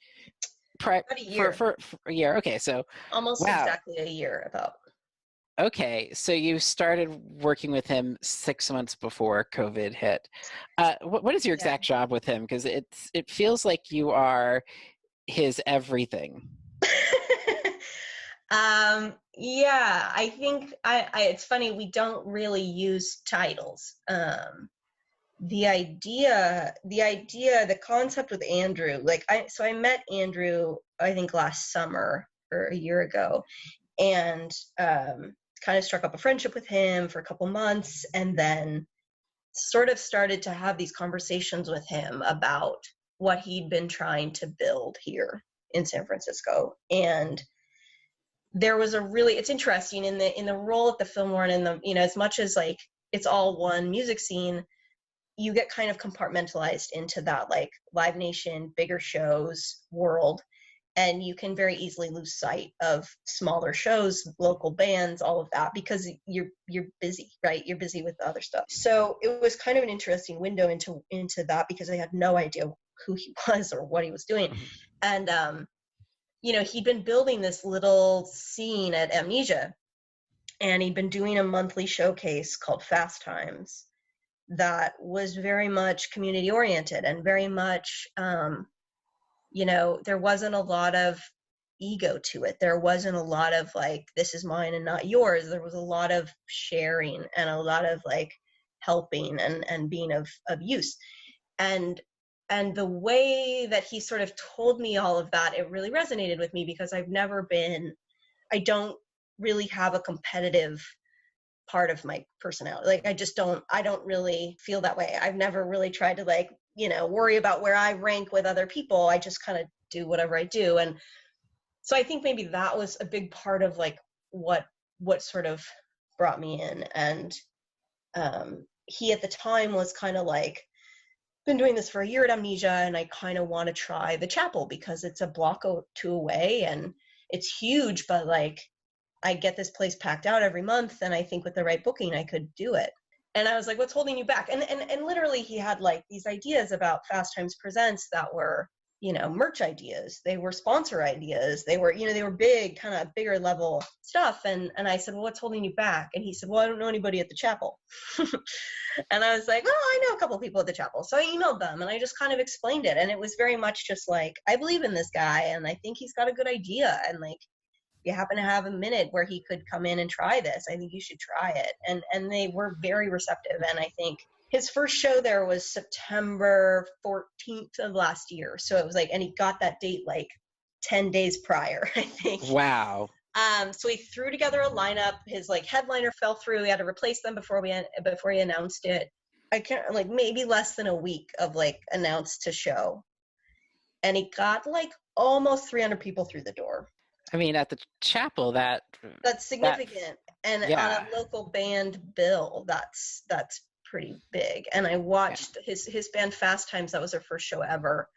about a year. For a year. Okay, so almost exactly a year about. Okay, so you started working with him 6 months before COVID hit. What is your exact job with him? Because it feels like you are his everything. Yeah, I think it's funny, we don't really use titles. The concept with Andrew, like I met Andrew, I think last summer or a year ago, and kind of struck up a friendship with him for a couple months, and then sort of started to have these conversations with him about what he'd been trying to build here in San Francisco. And there was it's interesting in the role at the Fillmore, and in the, you know, as much as like it's all one music scene, you get kind of compartmentalized into that like Live Nation, bigger shows world, and you can very easily lose sight of smaller shows, local bands, all of that, because you're busy, right? You're busy with the other stuff. So it was kind of an interesting window into that, because I had no idea who he was or what he was doing. And you know, he'd been building this little scene at Amnesia, and he'd been doing a monthly showcase called Fast Times that was very much community oriented and very much, you know, there wasn't a lot of ego to it. There wasn't a lot of like, this is mine and not yours. There was a lot of sharing and a lot of like helping and being of use. And the way that he sort of told me all of that, it really resonated with me, because I don't really have a competitive part of my personality. Like I don't really feel that way. I've never really tried to like, you know, worry about where I rank with other people. I just kind of do whatever I do. And so I think maybe that was a big part of like what sort of brought me in. And he at the time was kind of like, been doing this for a year at Amnesia, and I kind of want to try the Chapel because it's a block or two away and it's huge, but like I get this place packed out every month, and I think with the right booking I could do it. And I was like, what's holding you back? And literally he had like these ideas about Fast Times Presents that were, you know, merch ideas. They were sponsor ideas. They were, you know, they were big, kind of bigger level stuff. And I said, well, what's holding you back? And he said, well, I don't know anybody at the Chapel. And I was like, oh, I know a couple of people at the Chapel. So I emailed them and I just kind of explained it. And it was very much just like, I believe in this guy and I think he's got a good idea. And like, if you happen to have a minute where he could come in and try this, I think you should try it. And they were very receptive. And I think his first show there was September 14th of last year. So it was like, and he got that date like 10 days prior, I think. Wow. So he threw together a lineup. His like headliner fell through. He had to replace them before he announced it. I can't, like, maybe less than a week of like announced to show. And he got like almost 300 people through the door. I mean, at the Chapel, that's significant. And yeah. On a local band bill, that's pretty big. And I watched his band Fast Times. That was their first show ever.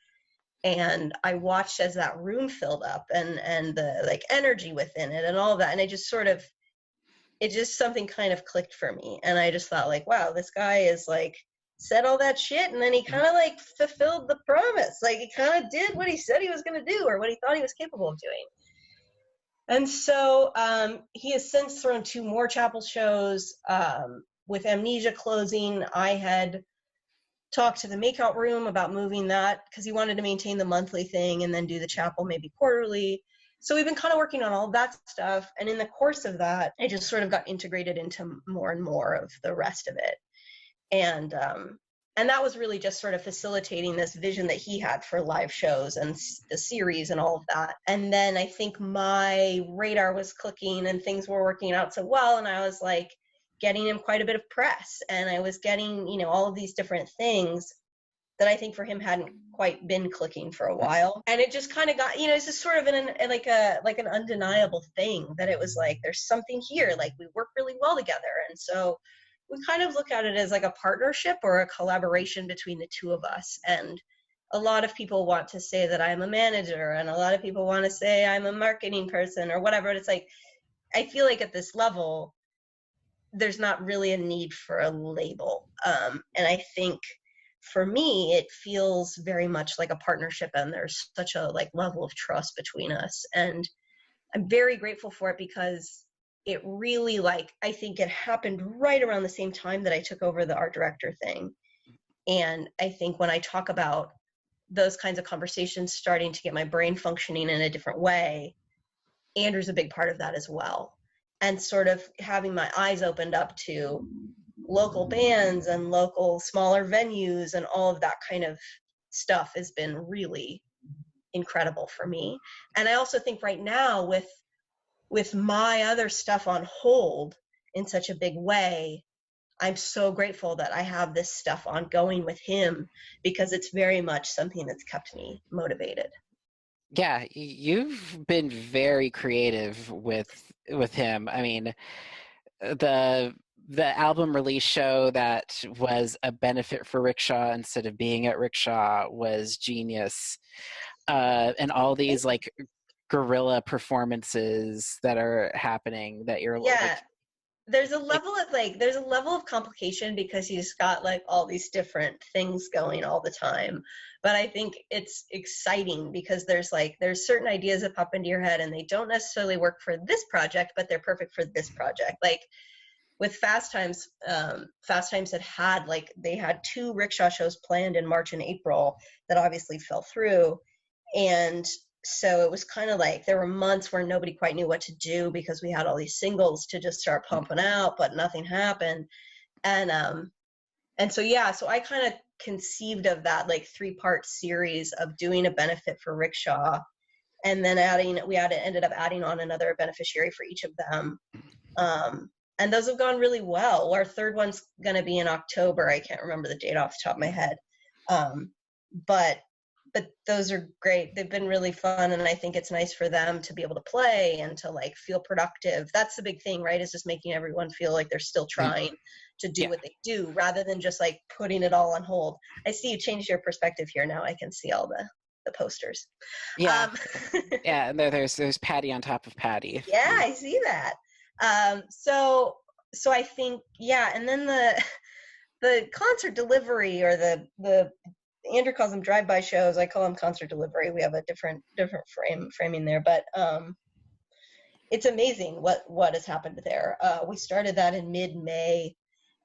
And I watched as that room filled up and the like energy within it and all of that. And it just something kind of clicked for me. And I just thought like, wow, this guy is like said all that shit. And then he kind of like fulfilled the promise. Like he kind of did what he said he was going to do or what he thought he was capable of doing. And so he has since thrown 2 more Chapel shows. With Amnesia closing, I had talked to the Makeout Room about moving that because he wanted to maintain the monthly thing and then do the Chapel maybe quarterly. So we've been kind of working on all that stuff. And in the course of that, I just sort of got integrated into more and more of the rest of it. And that was really just sort of facilitating this vision that he had for live shows and the series and all of that. And then I think my radar was clicking and things were working out so well. And I was like getting him quite a bit of press. And I was getting, you know, all of these different things that I think for him hadn't quite been clicking for a while. And it just kind of got, you know, it's just sort of an undeniable thing that it was like, there's something here, like we work really well together. And so we kind of look at it as like a partnership or a collaboration between the two of us. And a lot of people want to say that I'm a manager and a lot of people want to say I'm a marketing person or whatever. And it's like, I feel like at this level, there's not really a need for a label. And I think for me, it feels very much like a partnership and there's such a like level of trust between us. And I'm very grateful for it because it really like, I think it happened right around the same time that I took over the art director thing. And I think when I talk about those kinds of conversations starting to get my brain functioning in a different way Andrew's a big part of that as well. And sort of having my eyes opened up to local bands and local smaller venues and all of that kind of stuff has been really incredible for me. And I also think right now with my other stuff on hold in such a big way, I'm so grateful that I have this stuff ongoing with him, because it's very much something that's kept me motivated. Yeah, you've been very creative with him. I mean, the album release show that was a benefit for Rickshaw instead of being at Rickshaw was genius. And all these like guerrilla performances that are happening that you're Yeah. There's a level of complication because he's got like all these different things going all the time. But I think it's exciting because there's certain ideas that pop into your head and they don't necessarily work for this project, but they're perfect for this project. Like with Fast Times they had 2 Rickshaw shows planned in March and April that obviously fell through. And so it was kind of like there were months where nobody quite knew what to do because we had all these singles to just start pumping out, but nothing happened. And so I kind of conceived of that like 3-part series of doing a benefit for Rickshaw, and then ended up adding on another beneficiary for each of them. And those have gone really well. Our 3rd one's going to be in October. I can't remember the date off the top of my head. But those are great. They've been really fun, and I think it's nice for them to be able to play and to like feel productive. That's the big thing, right? Is just making everyone feel like they're still trying to do what they do rather than just like putting it all on hold. I see you changed your perspective here. Now I can see all the posters. Yeah. Yeah, and there's Patty on top of Patty. Yeah, I see that. So I think, and then the concert delivery, or the Andrew calls them drive-by shows. I call them concert delivery. We have a different framing there, but it's amazing what has happened there. We started that in mid-May,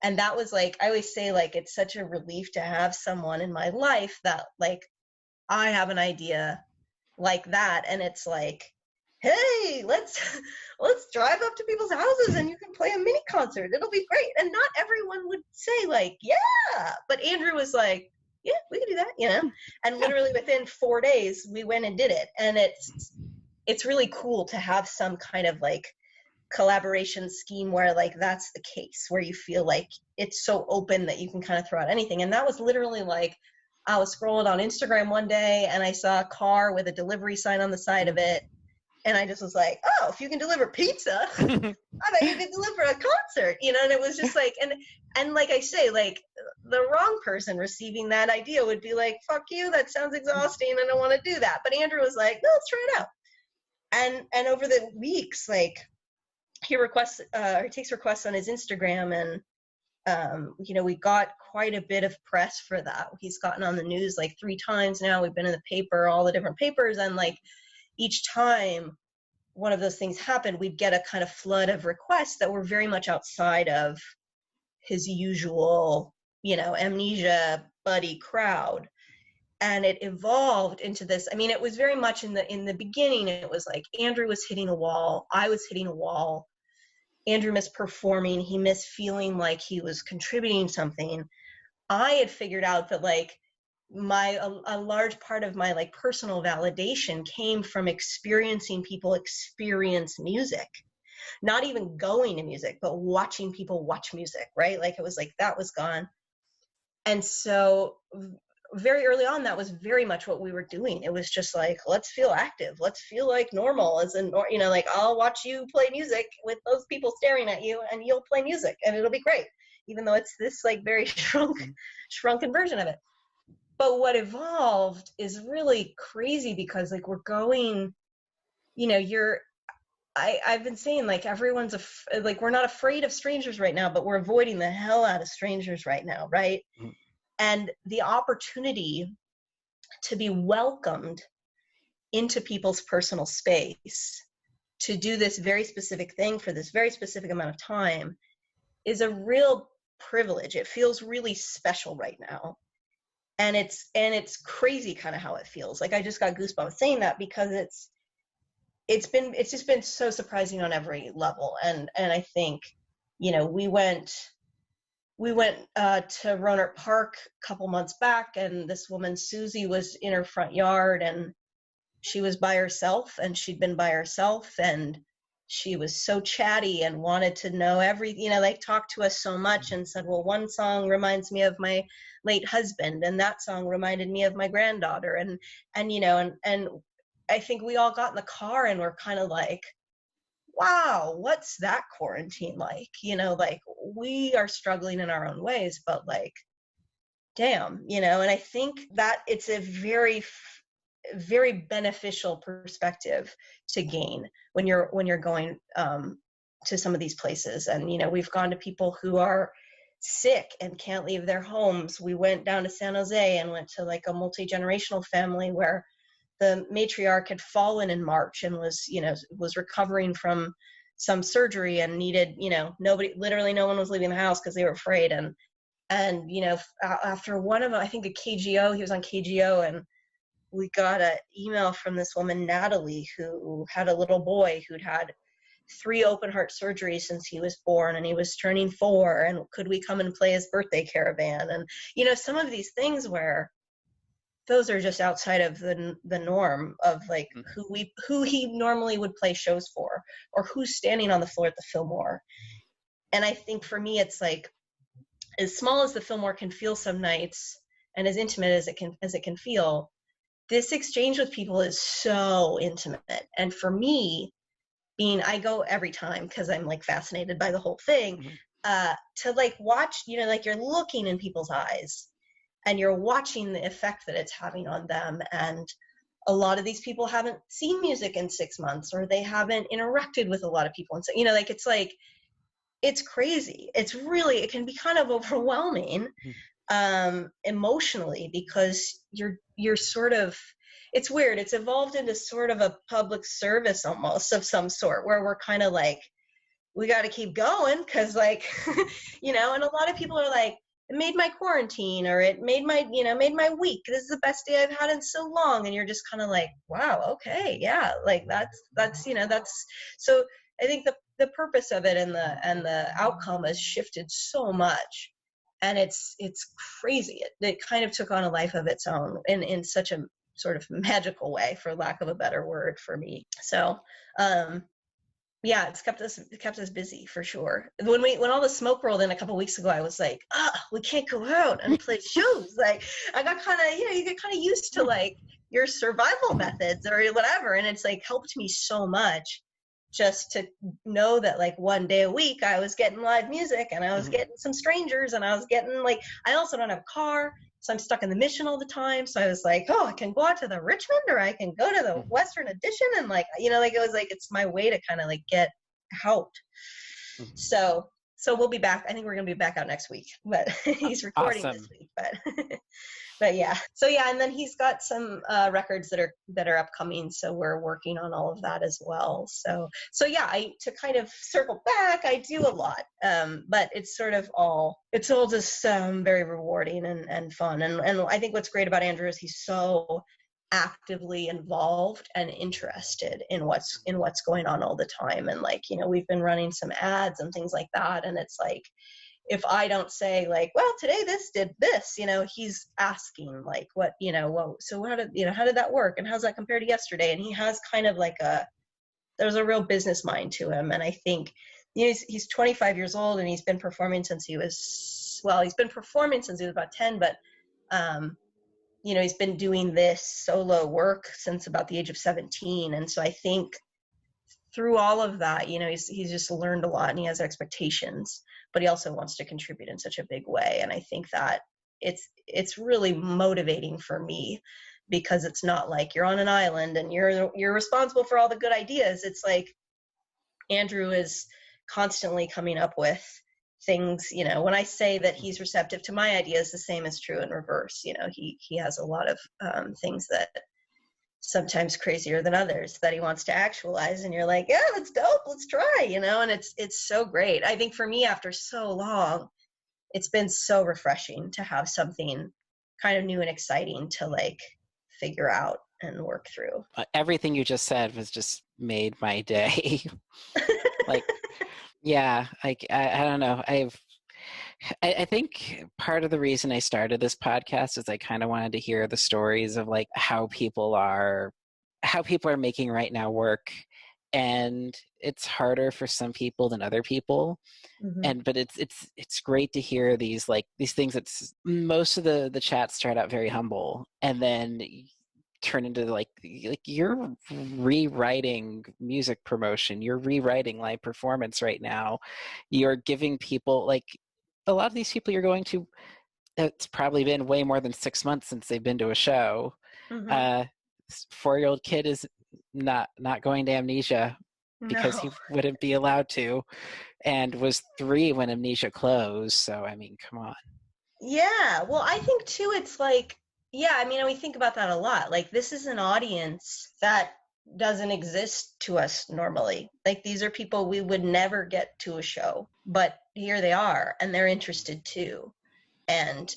and that was like, I always say, like, it's such a relief to have someone in my life that like I have an idea like that, and it's like, hey, let's drive up to people's houses and you can play a mini concert. It'll be great. And not everyone would say like, yeah, but Andrew was like, yeah, we can do that, and literally within 4 days we went and did it. And it's really cool to have some kind of like collaboration scheme where like that's the case, where you feel like it's so open that you can kind of throw out anything. And that was literally like, I was scrolling on Instagram one day and I saw a car with a delivery sign on the side of it, and I just was like, oh, if you can deliver pizza, I bet you can deliver a concert, and it was just like, and like I say, like the wrong person receiving that idea would be like, fuck you, that sounds exhausting, I don't want to do that. But Andrew was like, no, let's try it out. And over the weeks, like he takes requests on his Instagram, and we got quite a bit of press for that. He's gotten on the news like 3 times now. We've been in the paper, all the different papers, and like each time one of those things happened, we'd get a kind of flood of requests that were very much outside of his usual, Amnesia buddy crowd. And it evolved into this. I mean, it was very much in the beginning, it was like Andrew was hitting a wall, I was hitting a wall. Andrew missed performing, he missed feeling like he was contributing something. I had figured out that like a large part of my like personal validation came from experiencing people experience music, not even going to music, but watching people watch music, right? Like it was like that was gone. And so very early on, that was very much what we were doing. It was just like, let's feel active, let's feel like normal, as in, like I'll watch you play music with those people staring at you, and you'll play music and it'll be great, even though it's this like very shrunken version of it. But what evolved is really crazy because like we're going, I've been saying like everyone's like we're not afraid of strangers right now, but we're avoiding the hell out of strangers right now, right? Mm-hmm. And the opportunity to be welcomed into people's personal space to do this very specific thing for this very specific amount of time is a real privilege. It feels really special right now. And it's crazy kind of how it feels. Like I just got goosebumps saying that because it's just been so surprising on every level. And I think, we went to Rohnert Park a couple months back, and this woman Susie was in her front yard, and she was by herself, and she'd been by herself, and she was so chatty and wanted to know everything, like talked to us so much, and said, well, one song reminds me of my late husband, and that song reminded me of my granddaughter, and I think we all got in the car and we're kind of like, wow, what's that quarantine like? Like, we are struggling in our own ways, but like, damn, and I think that it's a very, very beneficial perspective to gain when you're going to some of these places. And we've gone to people who are sick and can't leave their homes. We went down to San Jose and went to like a multi-generational family where the matriarch had fallen in March and was recovering from some surgery and needed, literally no one was leaving the house because they were afraid. And after one of them, I think he was on KGO, and we got an email from this woman, Natalie, who had a little boy who'd had 3 open heart surgeries since he was born, and he was turning 4, and could we come and play his birthday caravan? And, some of these things where those are just outside of the norm of like who he normally would play shows for, or who's standing on the floor at the Fillmore. And I think for me, it's like, as small as the Fillmore can feel some nights, and as intimate as it can feel, this exchange with people is so intimate. And for me, I go every time because I'm like fascinated by the whole thing, to like watch, like you're looking in people's eyes and you're watching the effect that it's having on them. And a lot of these people haven't seen music in 6 months, or they haven't interacted with a lot of people. And so, it's crazy. It can be kind of overwhelming emotionally, because you're sort of, it's weird. It's evolved into sort of a public service almost of some sort, where we're kind of like, we got to keep going because like, and a lot of people are like, it made my quarantine, or it made my week. This is the best day I've had in so long. And you're just kind of like, wow, okay, yeah, like that's so I think the purpose of it and the outcome has shifted so much, and it's crazy. It kind of took on a life of its own in such a sort of magical way, for lack of a better word, for me. So yeah, it's kept us busy for sure. When all the smoke rolled in a couple weeks ago, I was like, we can't go out and play shows. Like, I got kind of, you get kind of used to like your survival methods or whatever, and it's like helped me so much just to know that like one day a week I was getting live music, and I was getting some strangers, and I was getting like, I also don't have a car, so I'm stuck in the Mission all the time. So I was like, I can go out to the Richmond, or I can go to the Western Addition, and like, like it was like, it's my way to kind of like get out. So we'll be back. I think we're gonna be back out next week, but he's recording this week. But yeah. So yeah, and then he's got some records that are upcoming. So we're working on all of that as well. So yeah, to kind of circle back, I do a lot, but it's all just very rewarding and fun. And I think what's great about Andrew is he's so actively involved and interested in what's going on all the time. And like, we've been running some ads and things like that, and it's like, if I don't say like, well, today this did this, he's asking like, what, so how did that work? And how's that compare to yesterday? And he has kind of like there's a real business mind to him. And I think he's 25 years old, and he's been performing since he was about 10, but, he's been doing this solo work since about the age of 17. And so I think through all of that, he's just learned a lot, and he has expectations, but he also wants to contribute in such a big way. And I think that it's really motivating for me, because it's not like you're on an island and you're responsible for all the good ideas. It's like Andrew is constantly coming up with things, when I say that he's receptive to my ideas, the same is true in reverse. He has a lot of things that sometimes crazier than others that he wants to actualize, and you're like, yeah, that's dope, let's try, and it's so great. I think for me, after so long, it's been so refreshing to have something kind of new and exciting to like figure out and work through. Everything you just said was just made my day. Like, yeah, like I don't know. I think part of the reason I started this podcast is I kind of wanted to hear the stories of like how people are making right now work. And it's harder for some people than other people. Mhm. But it's great to hear these things. It's most of the chats start out very humble and then turn into like you're rewriting music promotion, you're rewriting live performance right now, you're giving people like a lot of these people you're going to, it's probably been way more than 6 months since they've been to a show. Mhm. uh 4-year-old kid is not going to Amnesia because he No. wouldn't be allowed to, and was 3 when Amnesia closed. So I mean, come on. Yeah, well, I think too, it's like, yeah, I mean, we think about that a lot. Like, this is an audience that doesn't exist to us normally. Like, these are people we would never get to a show, but here they are, and they're interested too. And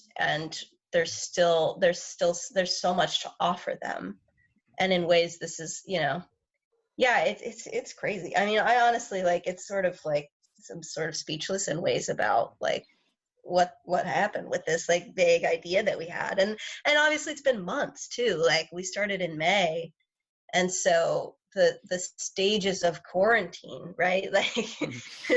there's so much to offer them. And in ways, this is, yeah, it's crazy. I mean, I honestly, like, it's sort of like I'm sort of speechless in ways about like what happened with this like vague idea that we had. And obviously it's been months too. Like, we started in May, and so the stages of quarantine, right? Like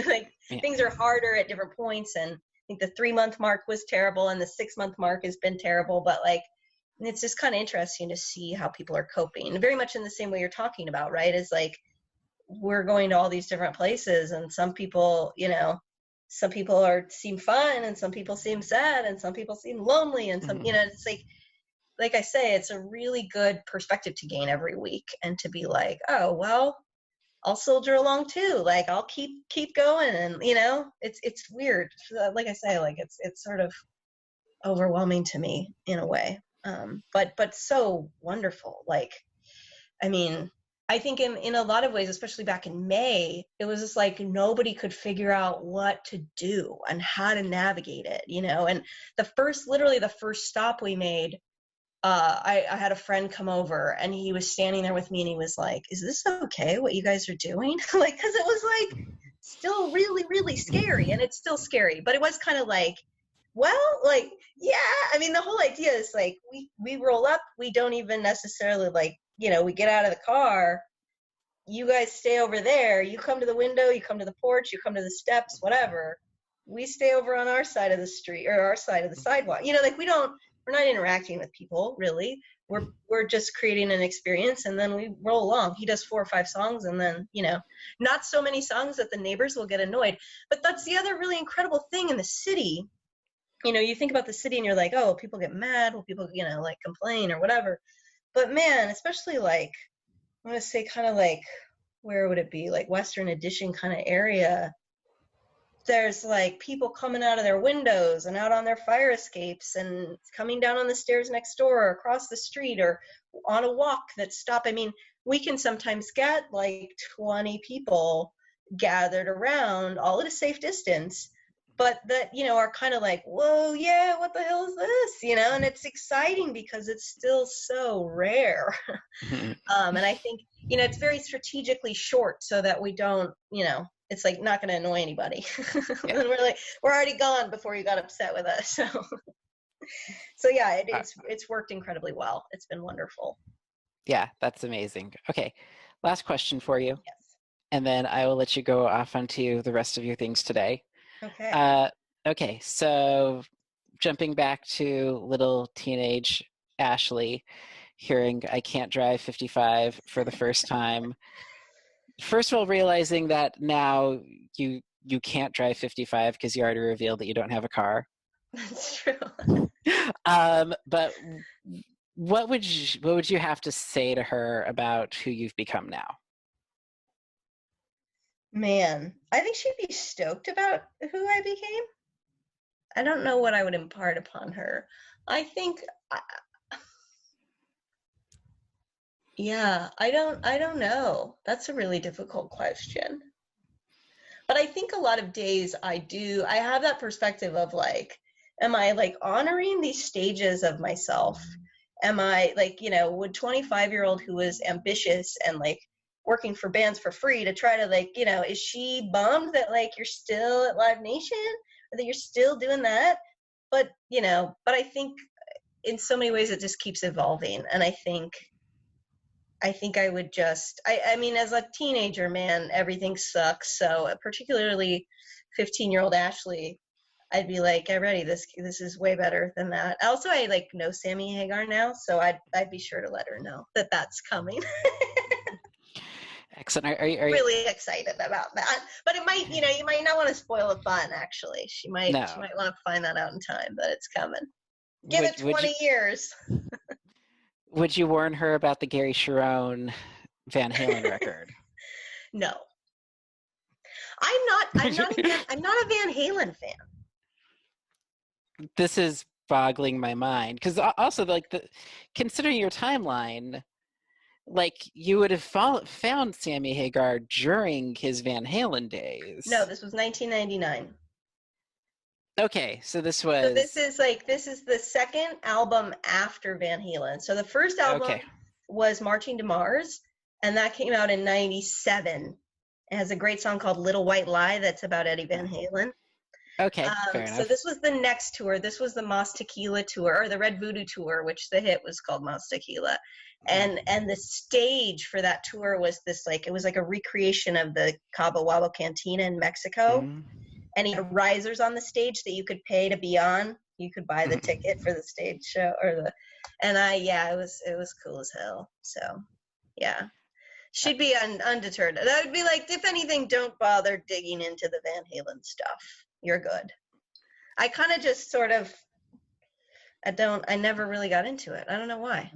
like Yeah. things are harder at different points, and I think the 3-month mark was terrible and the 6-month mark has been terrible, but like it's just kind of interesting to see how people are coping very much in the same way you're talking about, right? Is like we're going to all these different places, and some people, some people seem fun, and some people seem sad, and some people seem lonely, and some, it's like I say, it's a really good perspective to gain every week, and to be like, oh well, I'll soldier along too. Like, I'll keep going, and it's weird. Like I say, like it's sort of overwhelming to me in a way, but so wonderful. Like, I mean, I think in a lot of ways, especially back in May, it was just like nobody could figure out what to do and how to navigate it, And literally the first stop we made, I had a friend come over, and he was standing there with me, and he was like, "Is this okay, what you guys are doing?" Like, because it was like still really, really scary, and it's still scary, but it was kind of like, well, like, yeah, I mean, the whole idea is like we roll up, we don't even necessarily like, we get out of the car, you guys stay over there, you come to the window, you come to the porch, you come to the steps, whatever. We stay over on our side of the street or our side of the sidewalk. Like we're not interacting with people really. We're just creating an experience, and then we roll along. He does 4 or 5 songs, and then, not so many songs that the neighbors will get annoyed. But that's the other really incredible thing in the city. You think about the city and you're like, oh, people get mad, well, people, like complain or whatever. But man, especially like, I want to say kind of like, where would it be? Like Western Addition kind of area. There's like people coming out of their windows and out on their fire escapes and coming down on the stairs next door or across the street or on a walk that stop. I mean, we can sometimes get like 20 people gathered around all at a safe distance, but that, are kind of like, whoa, yeah, what the hell is this? And it's exciting because it's still so rare. And I think, it's very strategically short so that we don't, it's like not going to annoy anybody. Yeah. And we're already gone before you got upset with us. So yeah, it's worked incredibly well. It's been wonderful. Yeah, that's amazing. Okay, last question for you. Yes. And then I will let you go off onto the rest of your things today. Okay. Okay, so jumping back to little teenage Ashley, hearing I can't drive 55 for the first time. First of all, realizing that now you can't drive 55 because you already revealed that you don't have a car. That's true. But what would you have to say to her about who you've become now? Man, I think she'd be stoked about who I became. I don't know what I would impart upon her. I think, yeah, I don't know. That's a really difficult question. But I think a lot of days I have that perspective of like, am I like honoring these stages of myself? Am I like, would 25-year-old who was ambitious and like working for bands for free to try to like, is she bummed that like you're still at Live Nation or that you're still doing that? But, but I think in so many ways it just keeps evolving. And I think I would just, I mean, as a teenager, man, everything sucks. So particularly 15-year-old Ashley, I'd be like, get ready. This is way better than that. Also, I like know Sammy Hagar now, so I'd be sure to let her know that that's coming. Excellent. Are you really excited about that? But it might, you might not want to spoil the fun. Actually, she might want to find that out in time that it's coming. Give it 20 years. Would you warn her about the Gary Cherone Van Halen record? No. I'm not a Van Halen fan. This is boggling my mind because also like considering your timeline, like you would have found Sammy Hagar during his Van Halen days. No, this was 1999. Okay, so this is the second album after Van Halen. So the first album was Marching to Mars, and that came out in 97. It has a great song called Little White Lie that's about Eddie Van Halen. Okay, fair enough. So this was the next tour. This was the Mas Tequila tour, or the Red Voodoo tour, which the hit was called Mas Tequila. And the stage for that tour was this, like, it was like a recreation of the Cabo Wabo Cantina in Mexico. Mm-hmm. And he had risers on the stage that you could pay to be on. You could buy the ticket for the stage show it was cool as hell. So, yeah. She'd be undeterred. That would be like, if anything, don't bother digging into the Van Halen stuff. You're good. I kind of just sort of, I never really got into it. I don't know why.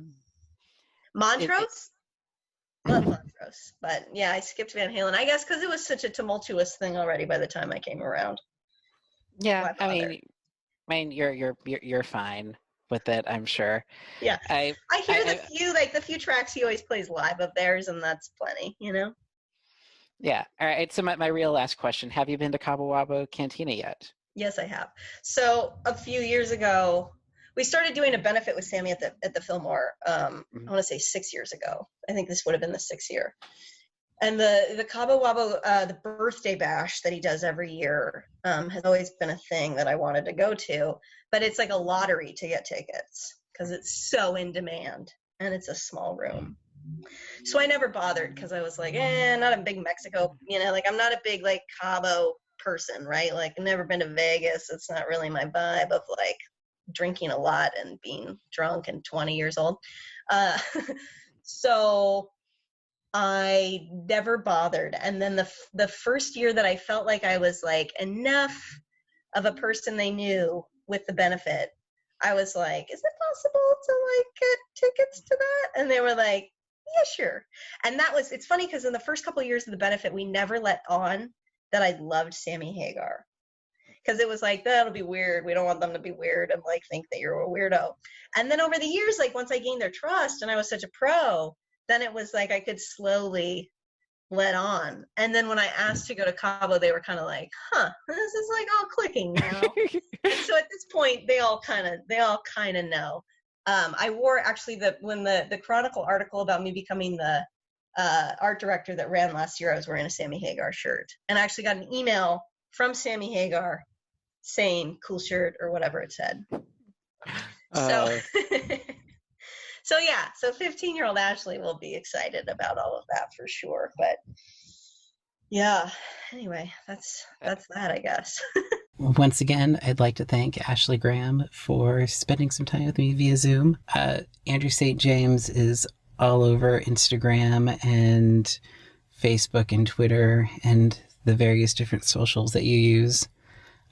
Montrose? Love Montrose. But yeah, I skipped Van Halen, I guess, because it was such a tumultuous thing already by the time I came around. Yeah, I mean, you're fine with it, I'm sure. Yeah. I hear the few tracks he always plays live of theirs, and that's plenty, Yeah. All right. So my real last question: have you been to Cabo Wabo Cantina yet? Yes, I have. So a few years ago, we started doing a benefit with Sammy at the Fillmore. I want to say 6 years ago. I think this would have been the 6th year. And the Cabo Wabo, the birthday bash that he does every year, has always been a thing that I wanted to go to. But it's like a lottery to get tickets because it's so in demand and it's a small room. So I never bothered because I was like, not a big Mexico, like I'm not a big like Cabo person, right? Like I've never been to Vegas. It's not really my vibe of like drinking a lot and being drunk and 20 years old. So I never bothered. And then the first year that I felt like I was like enough of a person they knew with the benefit, I was like, is it possible to like get tickets to that? And they were like, yeah, sure. And it's funny because in the first couple of years of the benefit, we never let on that I loved Sammy Hagar. Because it was like, that'll be weird. We don't want them to be weird and like think that you're a weirdo. And then over the years, like once I gained their trust and I was such a pro, then it was like I could slowly let on. And then when I asked to go to Cabo, they were kind of like, this is like all clicking now. And so at this point, they all kind of know. I wore actually when the Chronicle article about me becoming the art director that ran last year, I was wearing a Sammy Hagar shirt. And I actually got an email from Sammy Hagar saying cool shirt or whatever it said. So, so 15-year-old Ashley will be excited about all of that for sure. But yeah, anyway, that's that, I guess. Once again, I'd like to thank Ashley Graham for spending some time with me via Zoom. Andrew St. James is all over Instagram and Facebook and Twitter and the various different socials that you use.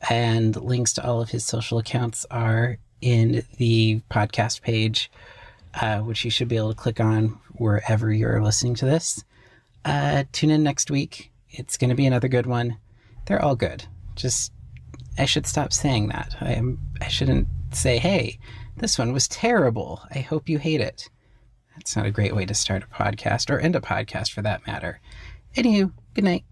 And links to all of his social accounts are in the podcast page, which you should be able to click on wherever you're listening to this. Tune in next week. It's going to be another good one. They're all good. I should stop saying that. I shouldn't say, hey, this one was terrible. I hope you hate it. That's not a great way to start a podcast or end a podcast for that matter. Anywho, good night.